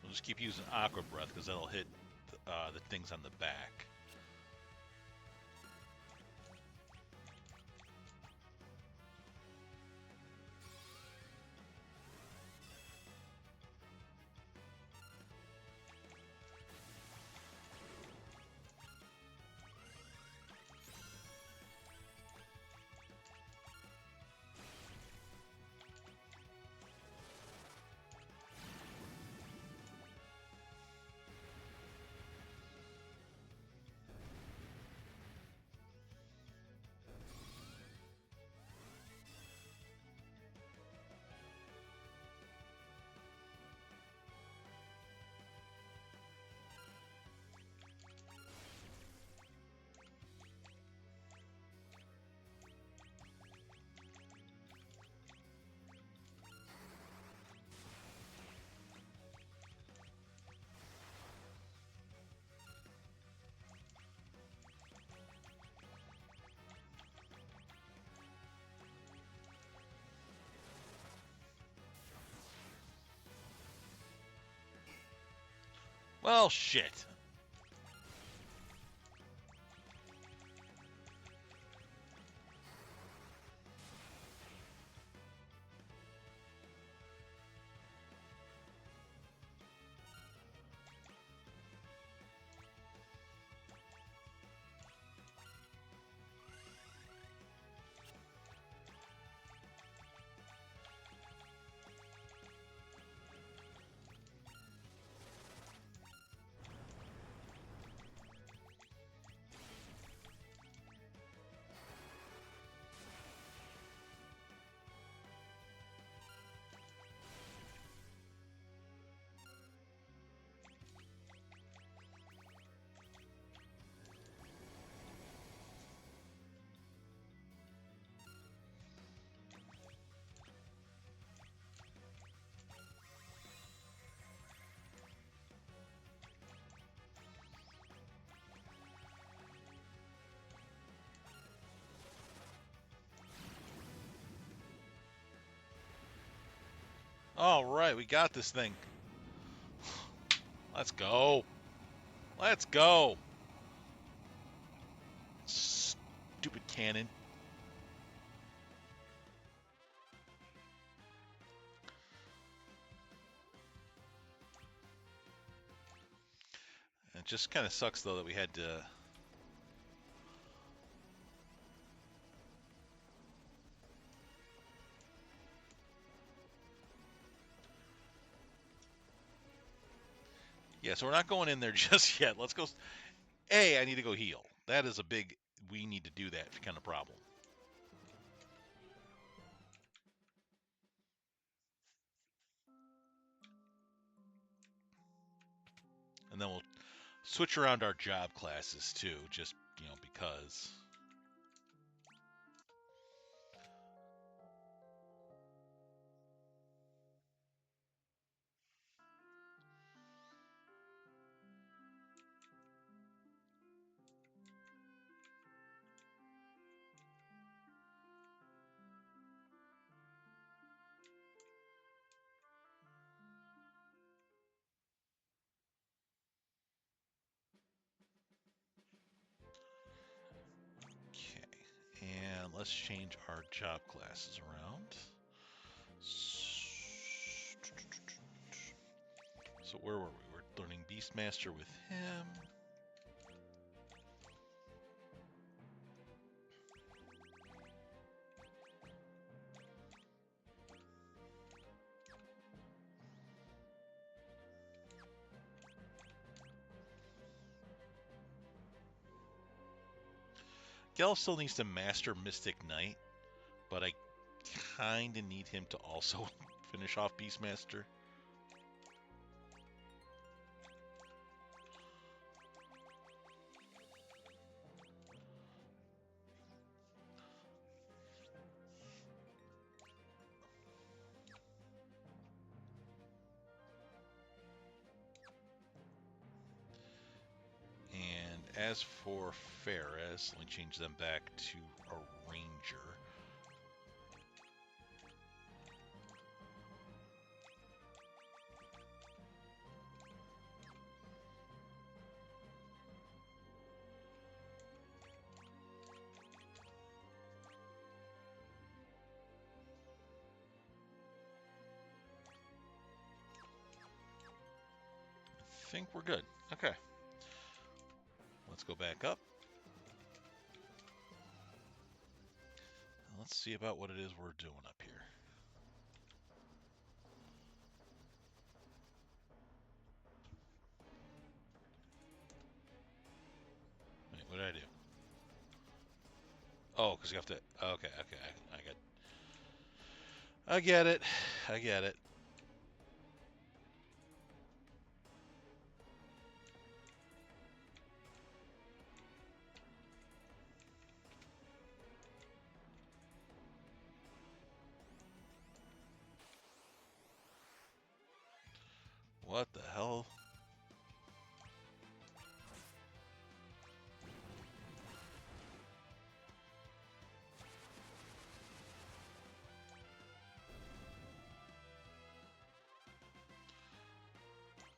We'll just keep using Aqua Breath because that'll hit the things on the back. Well, shit. All right, we got this thing. Let's go. Let's go. Stupid cannon. It just kind of sucks, though, that we had to... Yeah, so we're not going in there just yet. Let's go... I need to go heal. That is a big... We need to do that kind of problem. And then we'll switch around our job classes, too, just, because... Okay, and let's change our job classes around. So where were we? We're learning Beastmaster with him. Gel still needs to master Mystic Knight, but I kind of need him to also finish off Beastmaster. And as for Ferris, let me change them back to a Ranger. I think we're good. Okay. Let's go back up. Let's see about what it is we're doing up here. Wait, what did I do? Oh, because you have to... Okay, I get it. I get it. What the hell?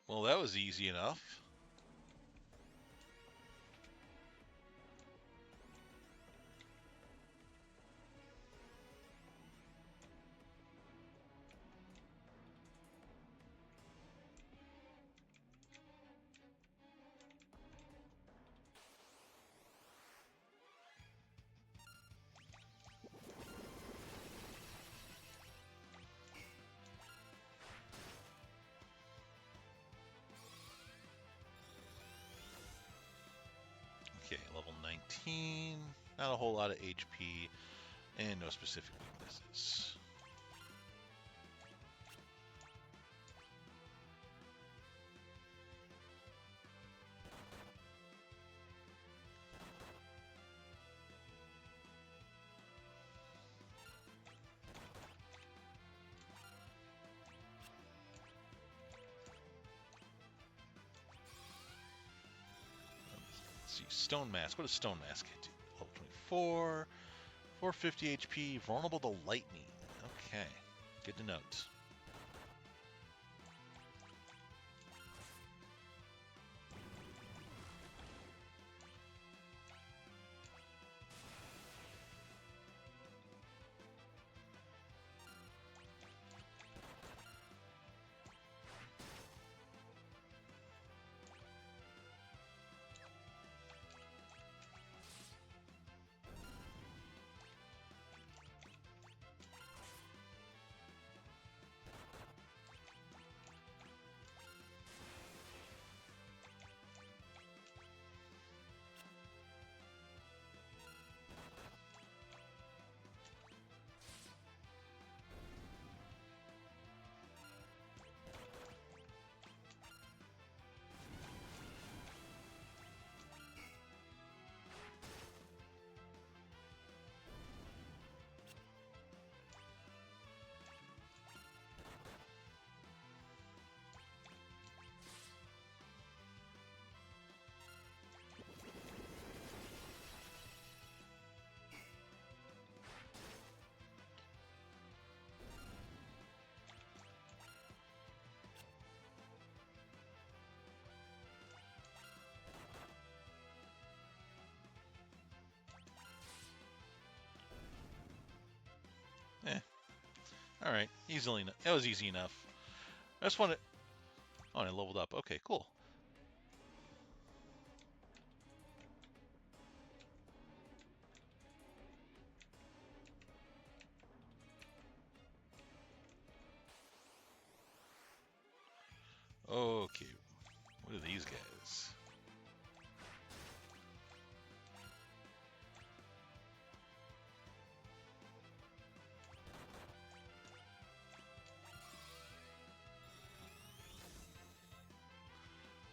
Well, that was easy enough. Okay, level 19. Not a whole lot of HP, and no specific weaknesses. Let's see, Stone Mask. What does Stone Mask do? Level 24, 450 HP, vulnerable to lightning. Okay, good to note. All right, easily. That was easy enough. I just wanted. Oh, and I leveled up. Okay, cool. Okay, what are these guys?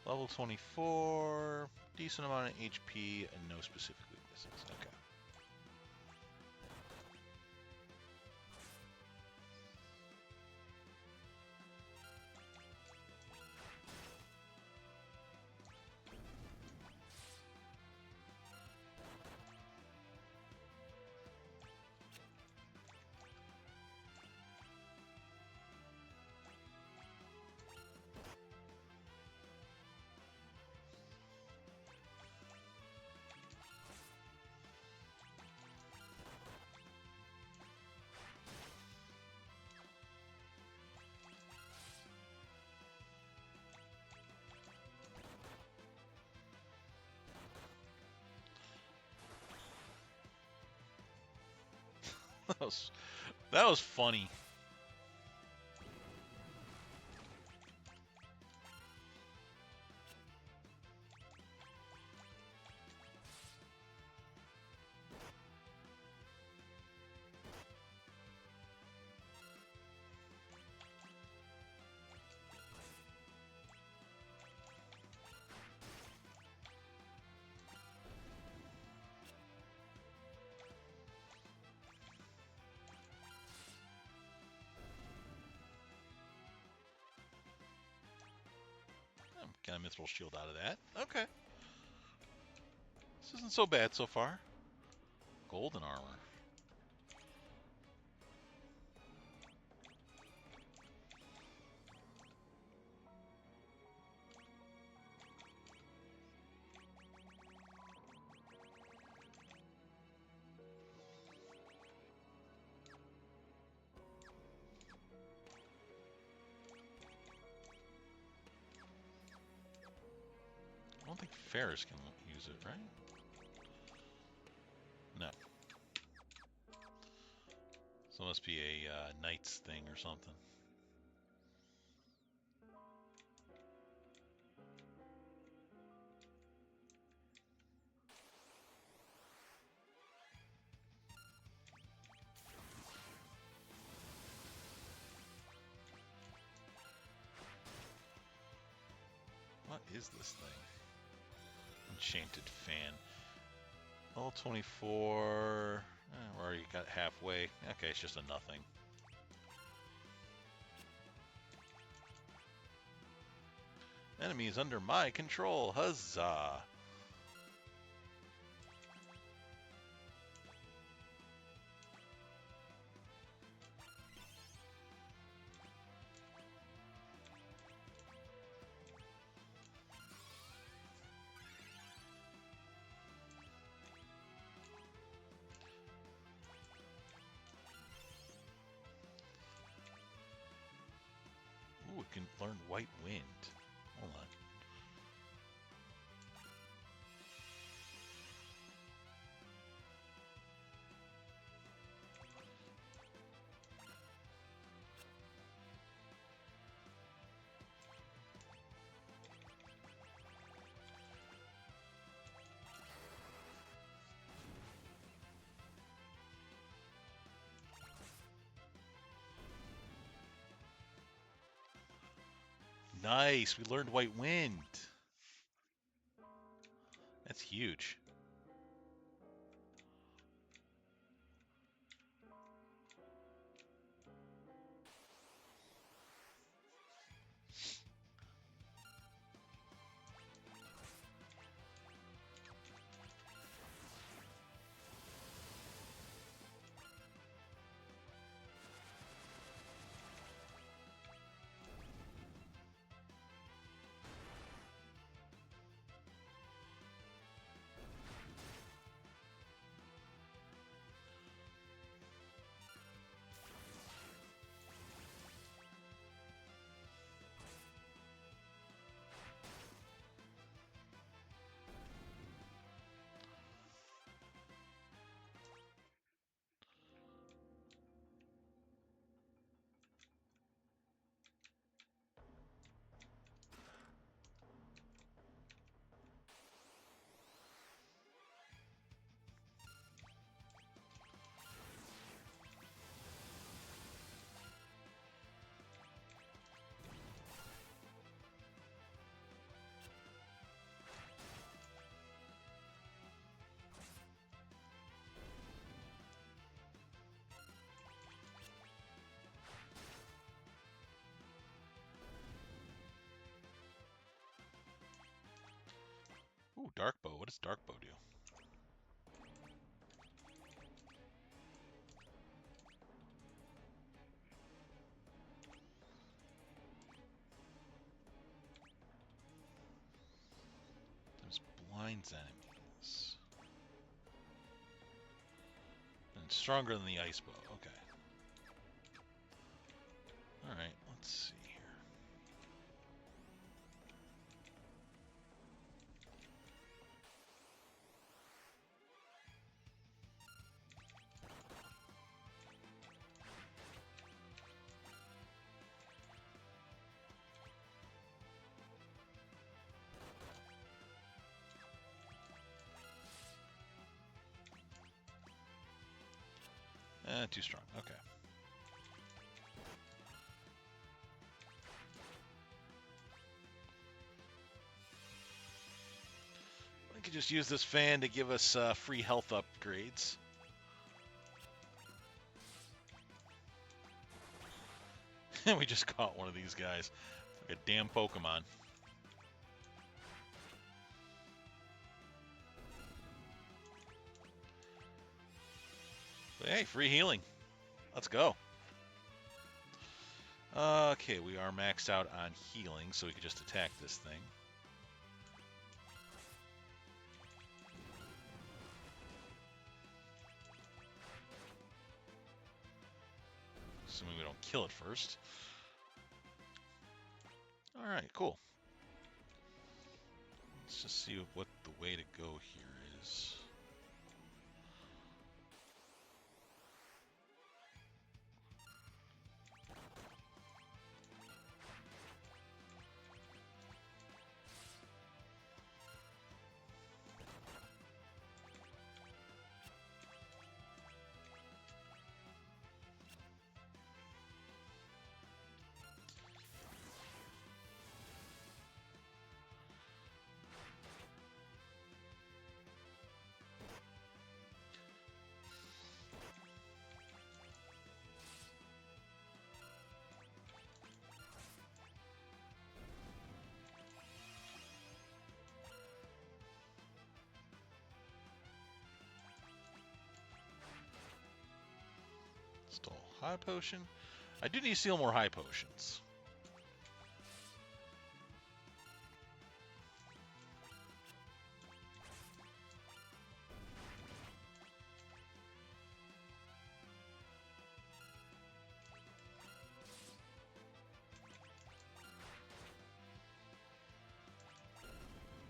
Level 24, decent amount of HP, and no specific weaknesses. Okay. That was funny. Got a mithril shield out of that. Okay. This isn't so bad so far. Golden armor. I don't think Ferris can use it, right? No. So it must be a knight's thing or something. What is this thing? Enchanted fan. Level 24. We're already got halfway. Okay, it's just a nothing. Enemy is under my control. Huzzah! Ooh, we can learn White Wind. Hold on. Nice, we learned White Wind. That's huge. Ooh, dark bow. What does dark bow do? There's blinds enemies. And it's stronger than the ice bow. Okay. Alright, let's see here. Too strong. Okay. We could just use this fan to give us free health upgrades. And we just caught one of these guys. Like a damn Pokemon. But hey, free healing. Let's go. Okay, we are maxed out on healing, so we could just attack this thing. Assuming we don't kill it first. Alright, cool. Let's just see what the way to go here is. Stole high potion. I do need to steal more high potions.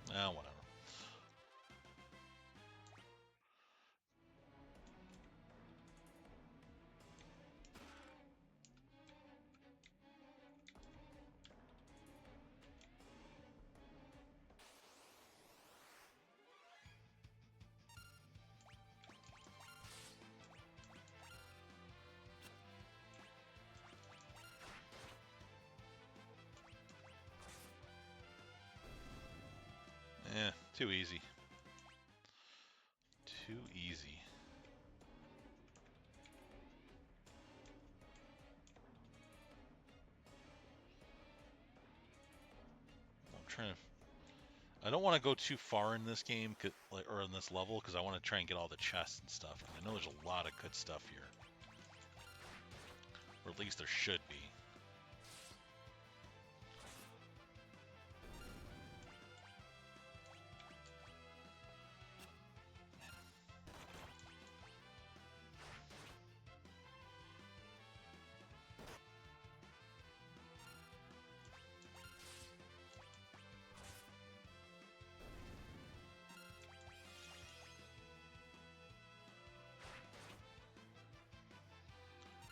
Whatever. Too easy. Too easy. I'm trying to... I don't want to go too far in this game, or in this level, because I want to try and get all the chests and stuff. And I know there's a lot of good stuff here. Or at least there should be.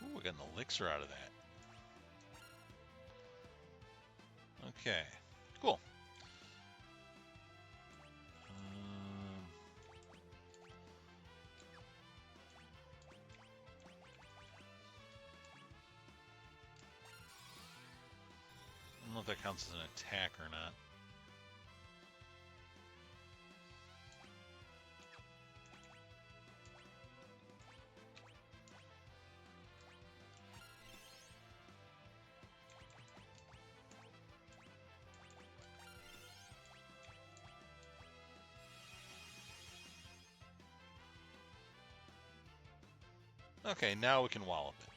Ooh, we got an elixir out of that. Okay, cool. I don't know if that counts as an attack or not. Okay, now we can wallop it.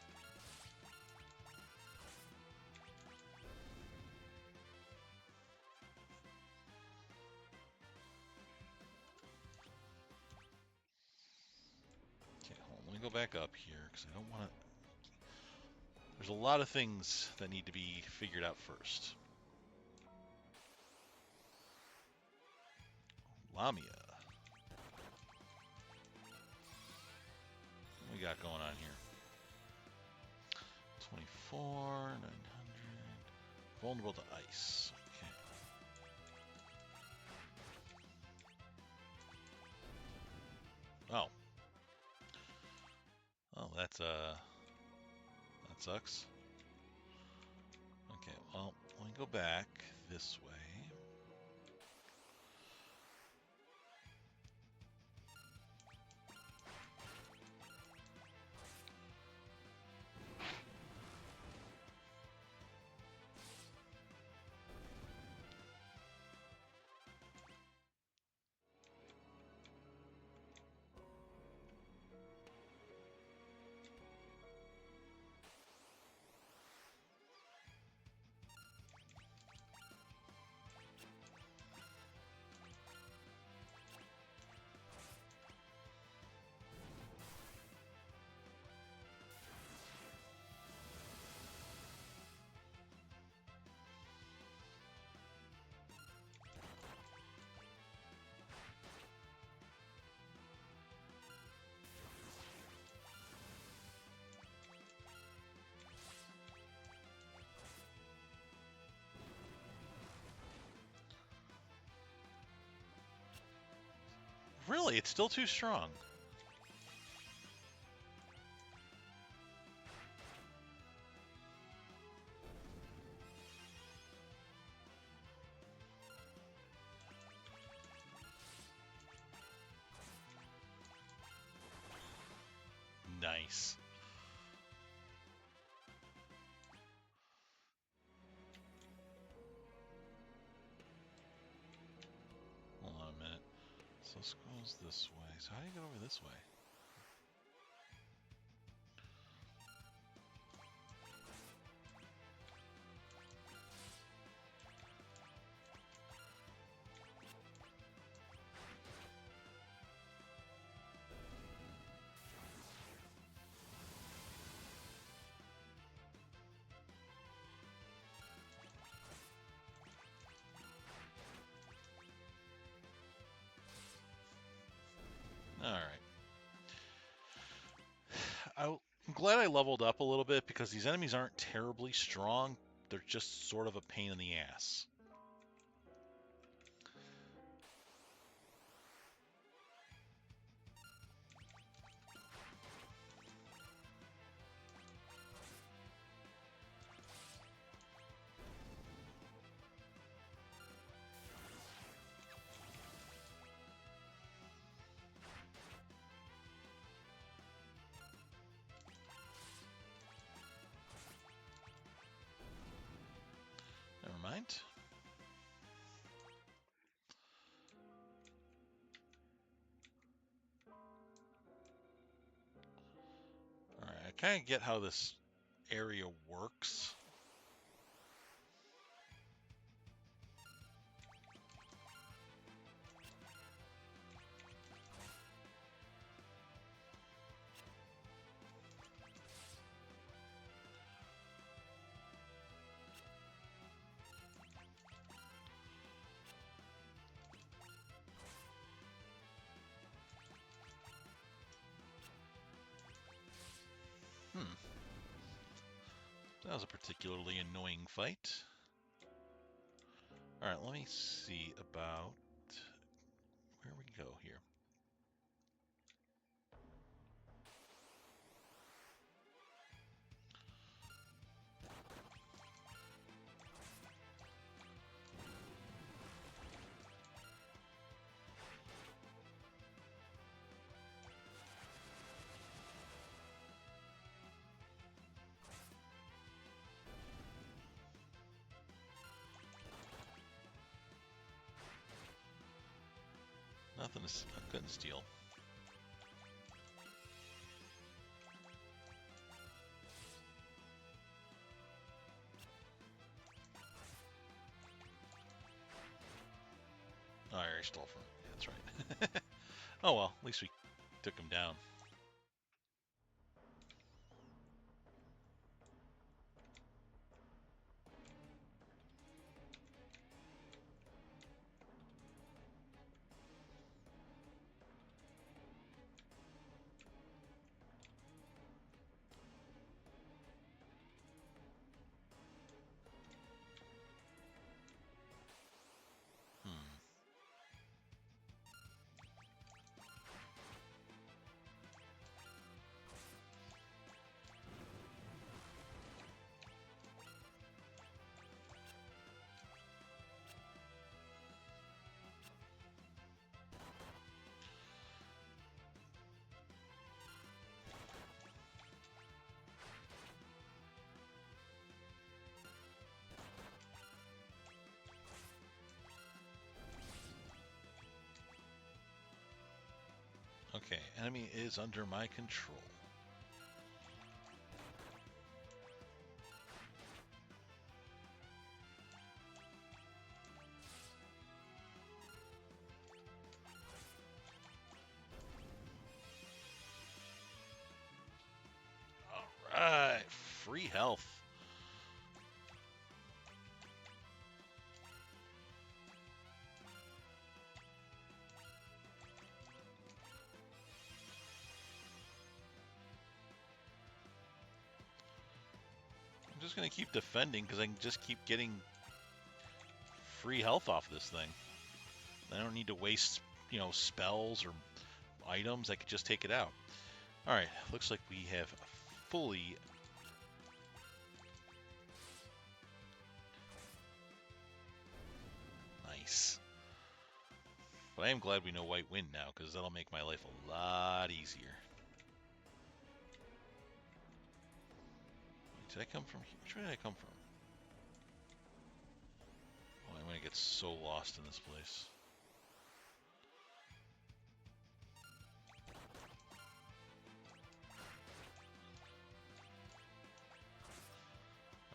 Okay, hold on. Let me go back up here because I don't want to. There's a lot of things that need to be figured out first. Lamia. What we got going on here? 24, 900. Vulnerable to ice. Okay. Oh. Oh, that sucks. Okay, well, let me go back this way. Really, it's still too strong. Nice. Hold on a minute. So scrolls this way. So how do you get over this way? All right. I'm glad I leveled up a little bit because these enemies aren't terribly strong. They're just sort of a pain in the ass. Never mind. All right, I kind of get how this area works. That was a particularly annoying fight. All right, let me see about where we go here. Nothing I couldn't steal. I stole from him. Yeah, that's right. Oh well, at least we took him down. Hmm. Okay, enemy is under my control. Alright, free health. I'm just going to keep defending because I can just keep getting free health off this thing. I don't need to waste, spells or items. I could just take it out. Alright, looks like we have fully... Nice. But I am glad we know White Wind now, because that'll make my life a lot easier. Did I come from here? Which way did I come from? Oh, I'm going to get so lost in this place.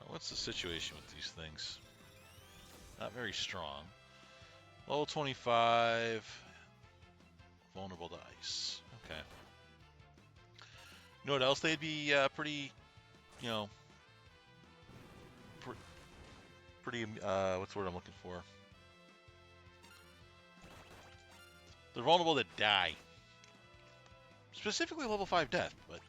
What's the situation with these things? Not very strong. Level 25. Vulnerable to ice. Okay. You know what else they'd be pretty, you know, pretty, what's the word I'm looking for? They're vulnerable to die. Specifically level 5 death, but...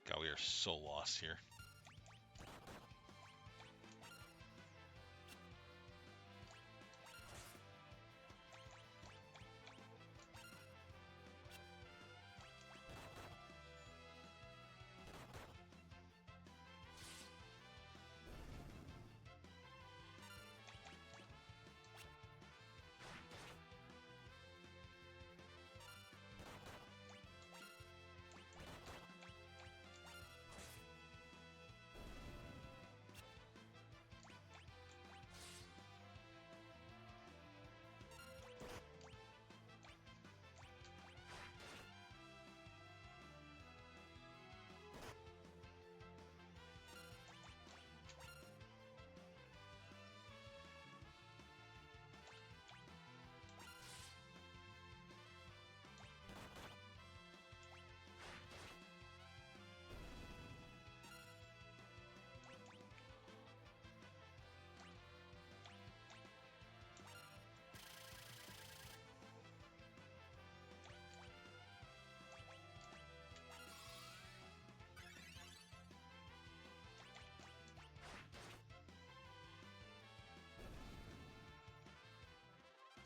God, we are so lost here.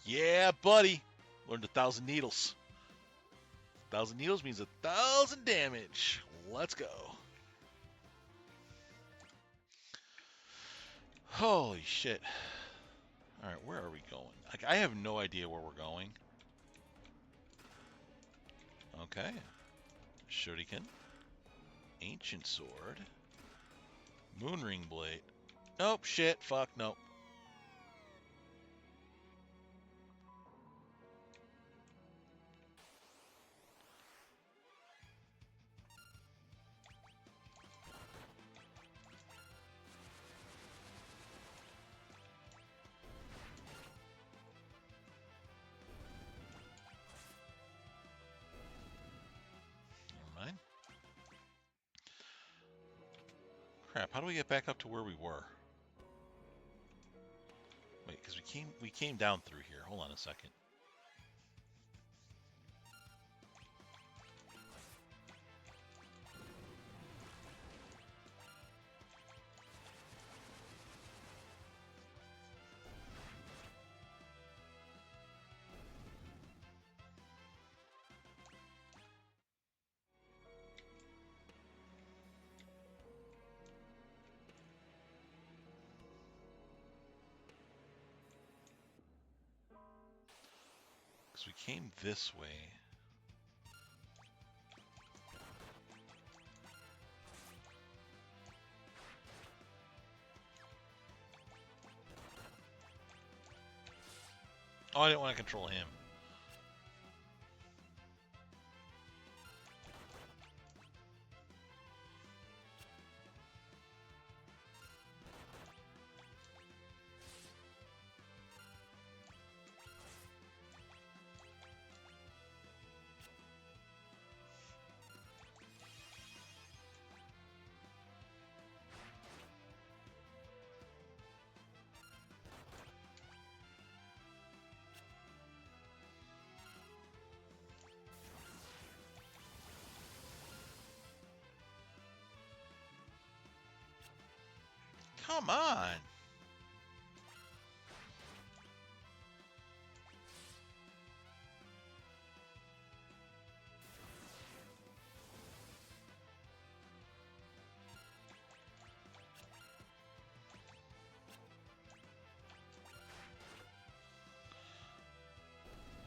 Yeah, buddy. Learned 1,000 needles. 1,000 needles means 1,000 damage. Let's go. Holy shit. Alright, where are we going? Like, I have no idea where we're going. Okay. Shuriken. Ancient sword. Moonring blade. Nope, shit, fuck, nope. Never mind. Crap, how do we get back up to where we were? Wait, because we came down through here. Hold on a second. Because we came this way. Oh, I didn't want to control him. Come on.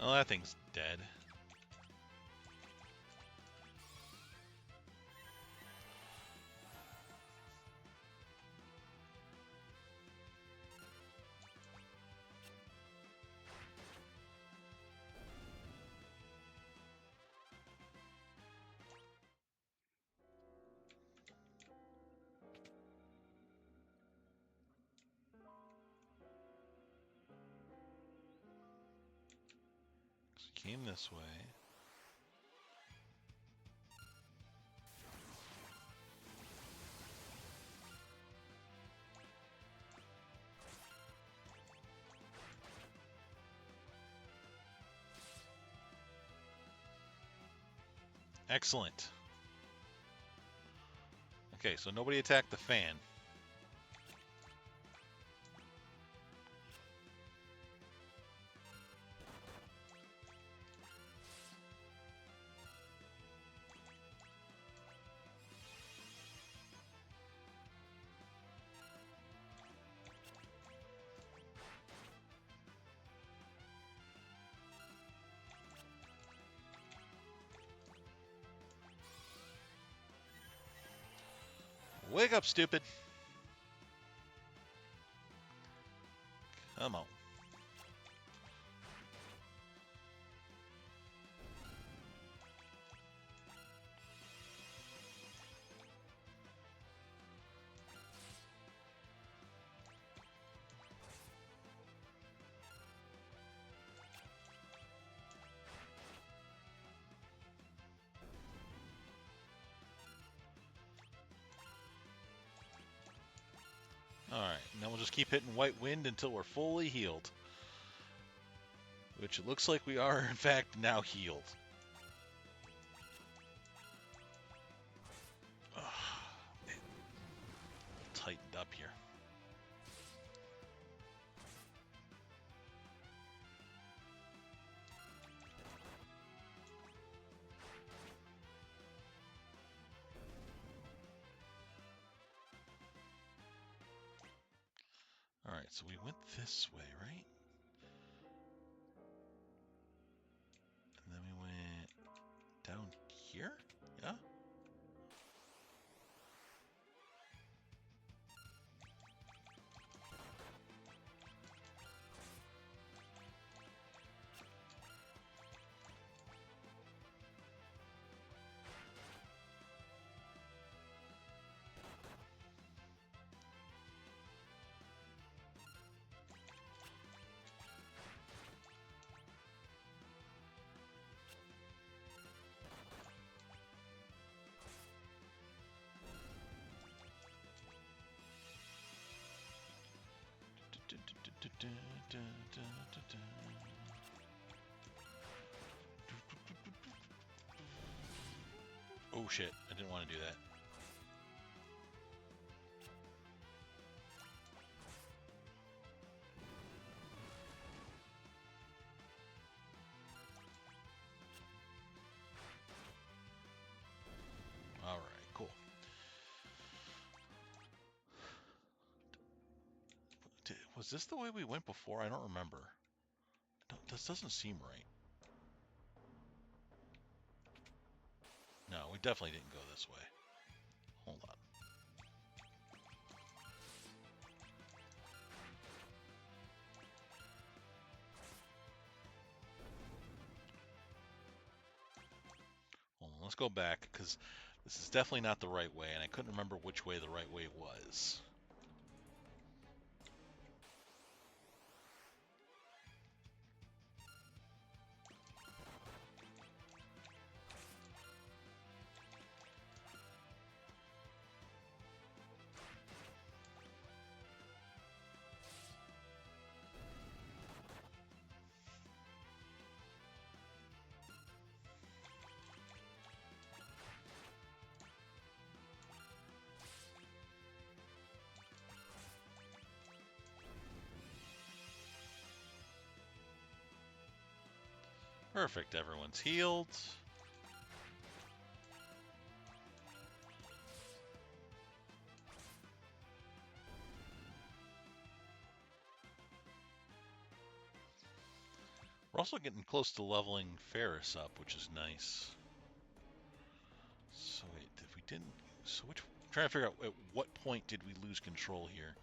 Oh, that thing's dead. Came this way. Excellent. Okay, so nobody attacked the fan. Wake up, stupid. Come on. Alright, now we'll just keep hitting White Wind until we're fully healed. Which it looks like we are, in fact, now healed. Ugh, tightened up here. Alright, so we went this way, right? And then we went down here? Yeah? Oh shit, I didn't want to do that. Alright, cool. Was this the way we went before? I don't remember. This doesn't seem right. No, we definitely didn't go this way. Hold on. Hold on, let's go back, because this is definitely not the right way, and I couldn't remember which way the right way was. Perfect, everyone's healed. We're also getting close to leveling Ferris up, which is nice. So wait, if we didn't... So which... I'm trying to figure out at what point did we lose control here.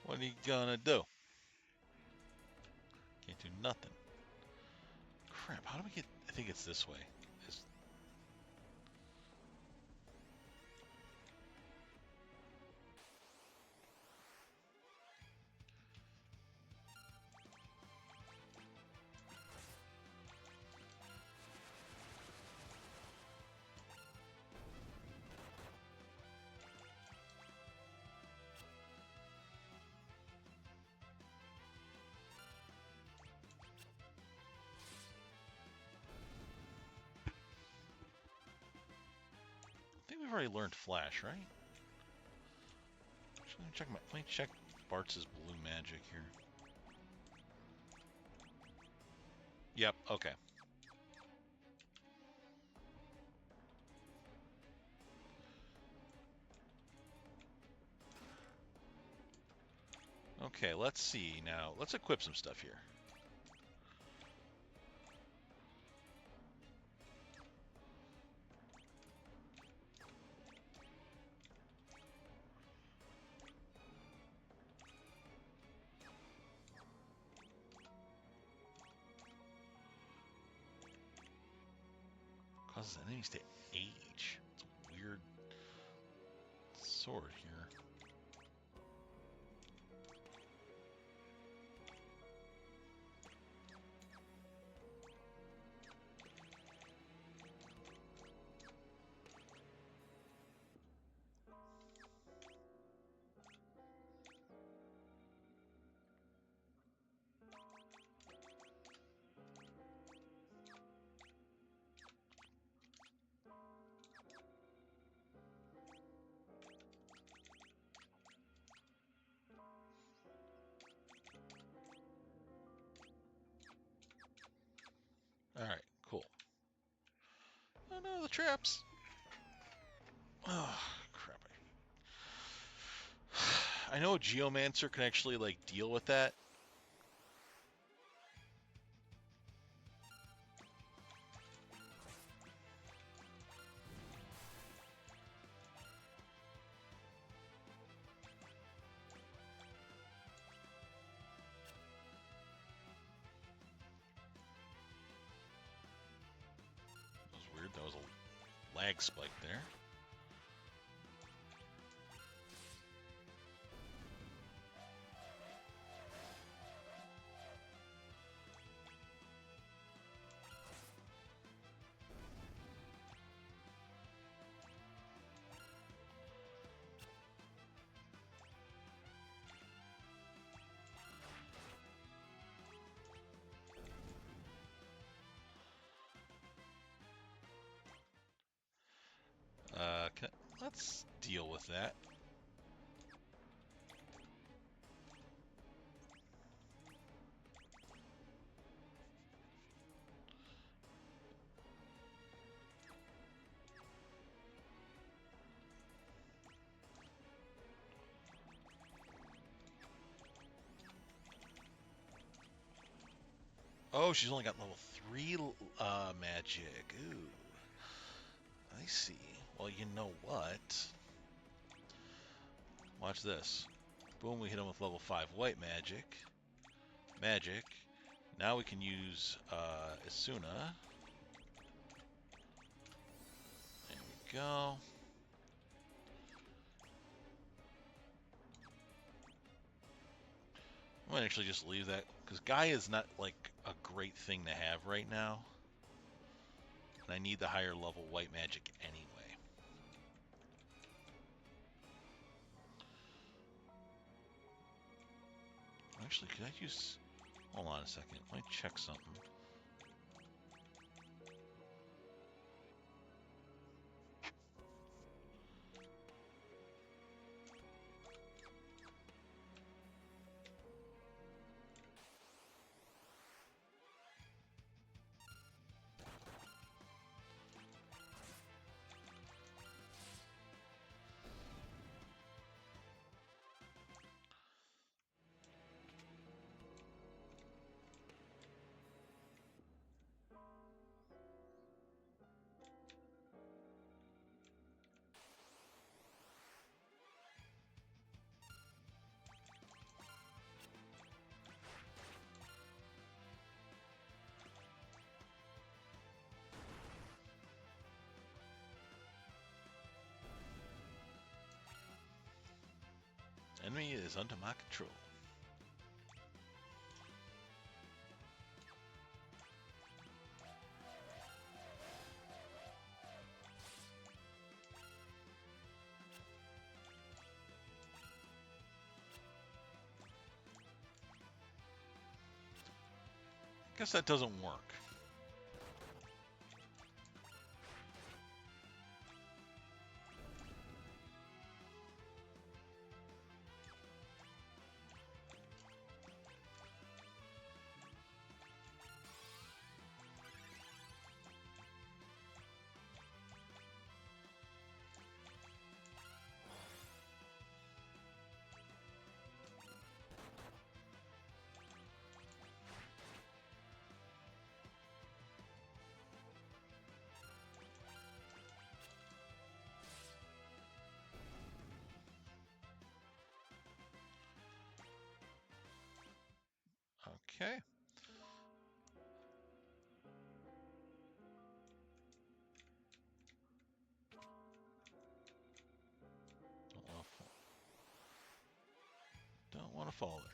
What are you gonna do? Can't do nothing. Crap, how do we get... I think it's this way. I think we've already learned Flash, right? Actually, let me check Bart's blue magic here. Yep, okay. Okay, let's see now. Let's equip some stuff here. Causes enemies to age. It's a weird sword here. Alright, cool. Oh no, the traps! Oh, crap. I know a Geomancer can actually, like, deal with that. That was weird. That was a lag spike there. Let's deal with that. Oh, she's only got level 3 magic. Ooh. I see. Well, you know what? Watch this. Boom, we hit him with level 5 white magic. Magic. Now we can use Isuna. There we go. I might actually just leave that, because Guy is not, like, a great thing to have right now. And I need the higher level white magic anyway. Actually, could I use... Hold on a second. Let me check something. Enemy is under my control. Guess that doesn't work. Okay. Don't want to fall there.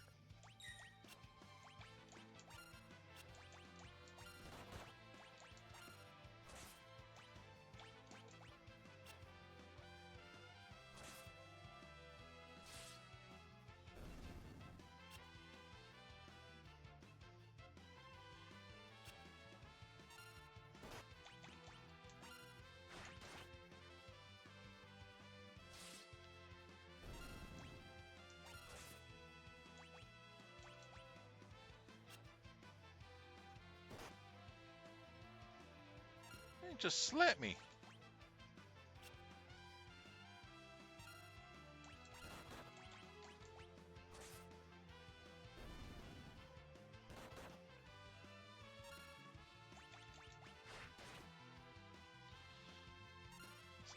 Hey, just slap me.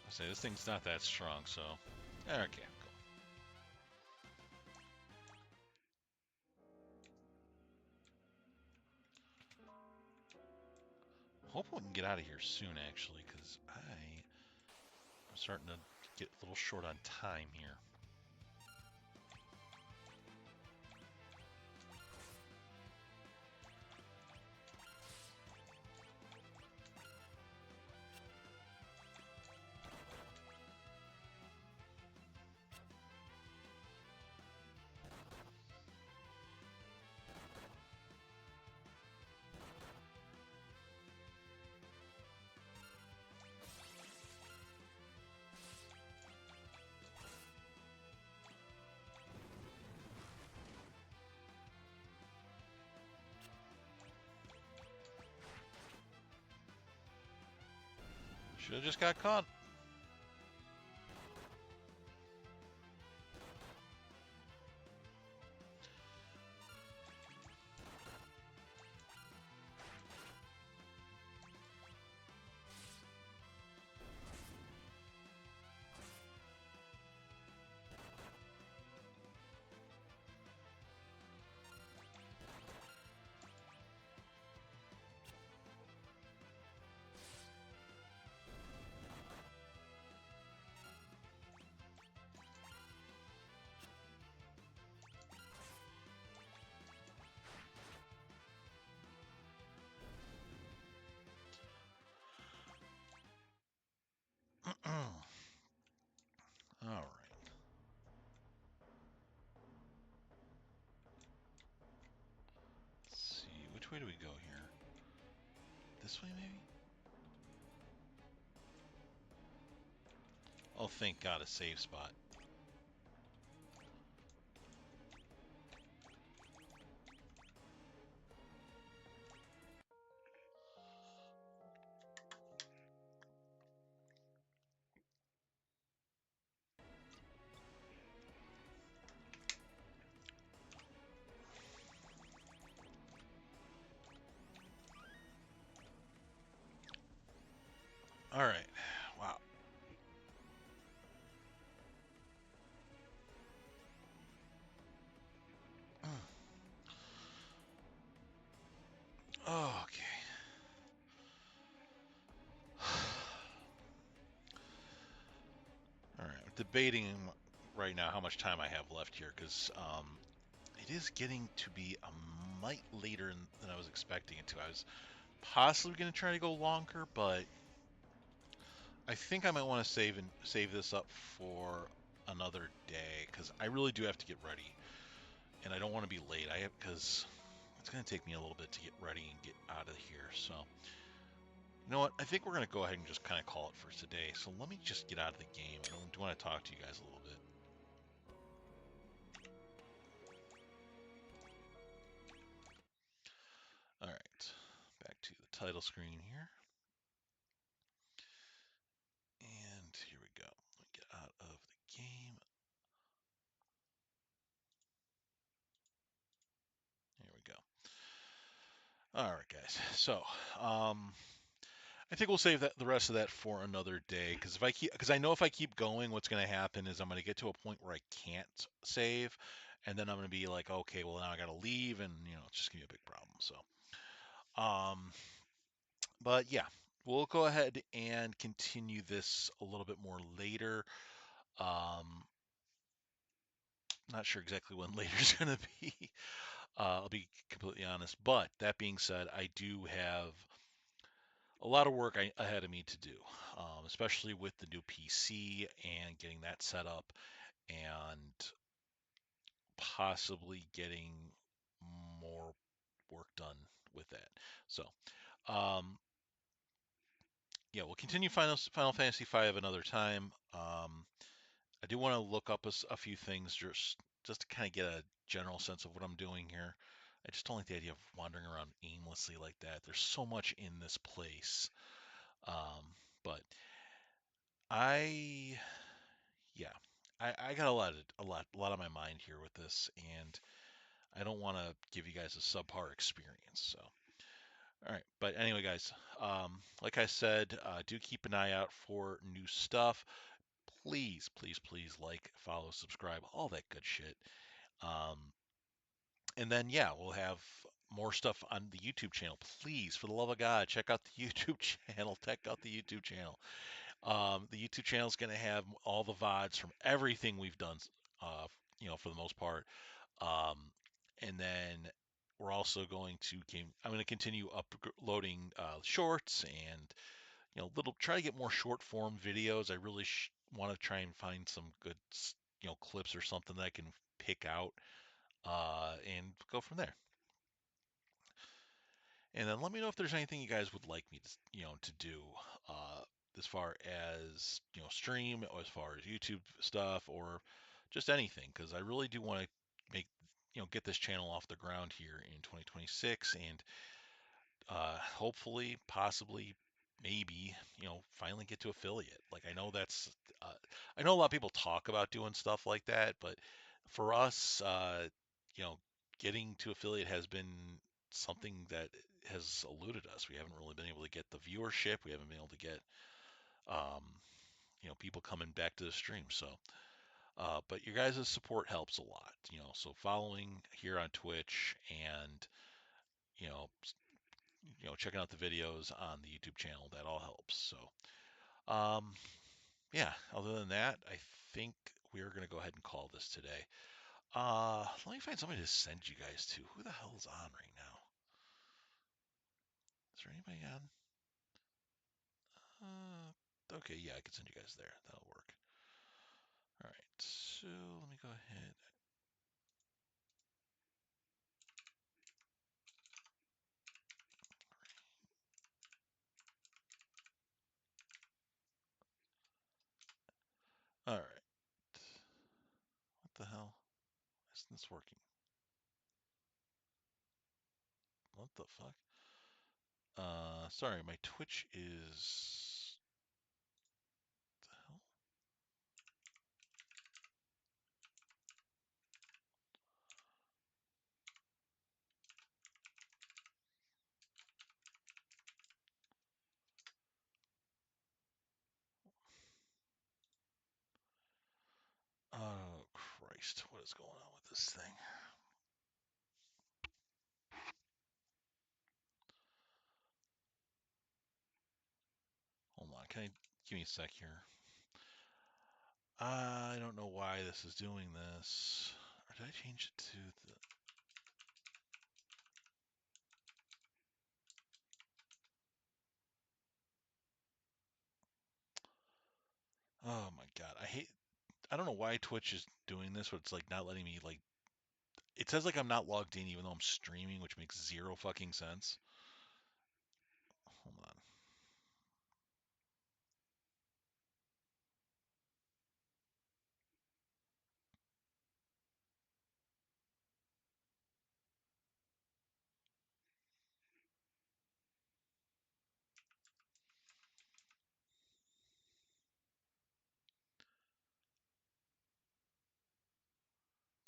I say this thing's not that strong, so okay, cool. Hope we can get out of here soon, actually, because I'm starting to get a little short on time here. Should have just got caught. All right. Let's see. Which way do we go here? This way, maybe? Oh, thank God, a save spot. All right. Wow. Oh, okay. All right. I'm debating right now how much time I have left here because it is getting to be a mite later than I was expecting it to. I was possibly going to try to go longer, but I think I might want to save this up for another day because I really do have to get ready, and I don't want to be late. I have because it's going to take me a little bit to get ready and get out of here. So, you know what? I think we're going to go ahead and just kind of call it for today. So let me just get out of the game. I do want to talk to you guys a little bit. All right, back to the title screen here, and here we go. Let me get out of the game. Here we go. All right, guys. So, I think we'll save the rest of that for another day because I know if I keep going, what's going to happen is I'm going to get to a point where I can't save, and then I'm going to be like, okay, well now I got to leave, and it's just going to be a big problem. So, um, but yeah, we'll go ahead and continue this a little bit more later. Um, Not sure exactly when later is going to be. I'll be completely honest. But that being said, I do have a lot of work ahead of me to do, especially with the new PC and getting that set up and possibly getting more work done with that. So, um, yeah, we'll continue Final Fantasy V another time. I do want to look up a few things just to kind of get a general sense of what I'm doing here. I just don't like the idea of wandering around aimlessly like that. There's so much in this place. But I, yeah, I got a lot on my mind here with this, and I don't want to give you guys a subpar experience. So, all right. But anyway, guys, like I said, do keep an eye out for new stuff. Please, please, please like, follow, subscribe, all that good shit. Um, and then, yeah, we'll have more stuff on the YouTube channel. Please, for the love of God, check out the YouTube channel. Check out the YouTube channel. The YouTube channel is going to have all the VODs from everything we've done, uh, for the most part. Um, and then we're also I'm going to continue uploading shorts and try to get more short form videos. I really want to try and find some good clips or something that I can pick out and go from there. And then let me know if there's anything you guys would like me to do uh, as far as stream, or as far as YouTube stuff, or just anything, because I really do want to make get this channel off the ground here in 2026, and hopefully, possibly, maybe, finally get to affiliate. Like I know a lot of people talk about doing stuff like that, but for us, you know, getting to affiliate has been something that has eluded us. We haven't really been able to get the viewership. We haven't been able to get, um, people coming back to the stream. So, but your guys' support helps a lot, so following here on Twitch and, you know, checking out the videos on the YouTube channel. That all helps. So, yeah, other than that, I think we're going to go ahead and call this today. Let me find somebody to send you guys to. Who the hell is on right now? Is there anybody on? Okay, yeah, I can send you guys there. That'll work. All right, so let me go ahead. All right. What the hell? Isn't this working? What the fuck? Sorry, my Twitch is. What the hell? Oh, Christ. What is going on with this thing? Hold on. Give me a sec here? I don't know why this is doing this. Or did I change it to the... Oh my God. I don't know why Twitch is doing this, but it's like not letting me it says like I'm not logged in even though I'm streaming, which makes zero fucking sense. Hold on.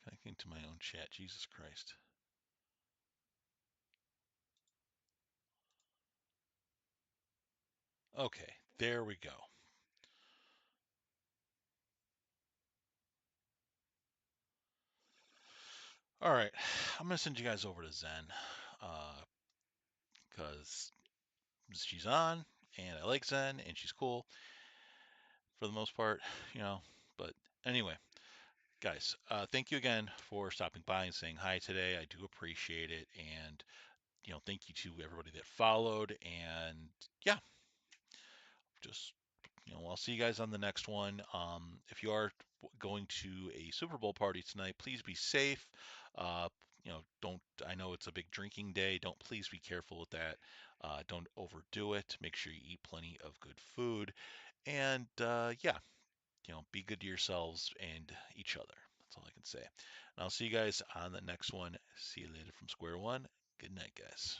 Connecting to my own chat. Jesus Christ. Okay, there we go. All right, I'm gonna send you guys over to Zen, uh, because she's on, and I like Zen, and she's cool for the most part, you know. But anyway, guys, thank you again for stopping by and saying hi today. I do appreciate it, and thank you to everybody that followed, and yeah, just I'll see you guys on the next one. If you are going to a Super Bowl party tonight, please be safe. Uh, don't. I know it's a big drinking day. Don't please be careful with that. Don't overdo it. Make sure you eat plenty of good food, and yeah, be good to yourselves and each other. That's all I can say. And I'll see you guys on the next one. See you later from square one. Good night, guys.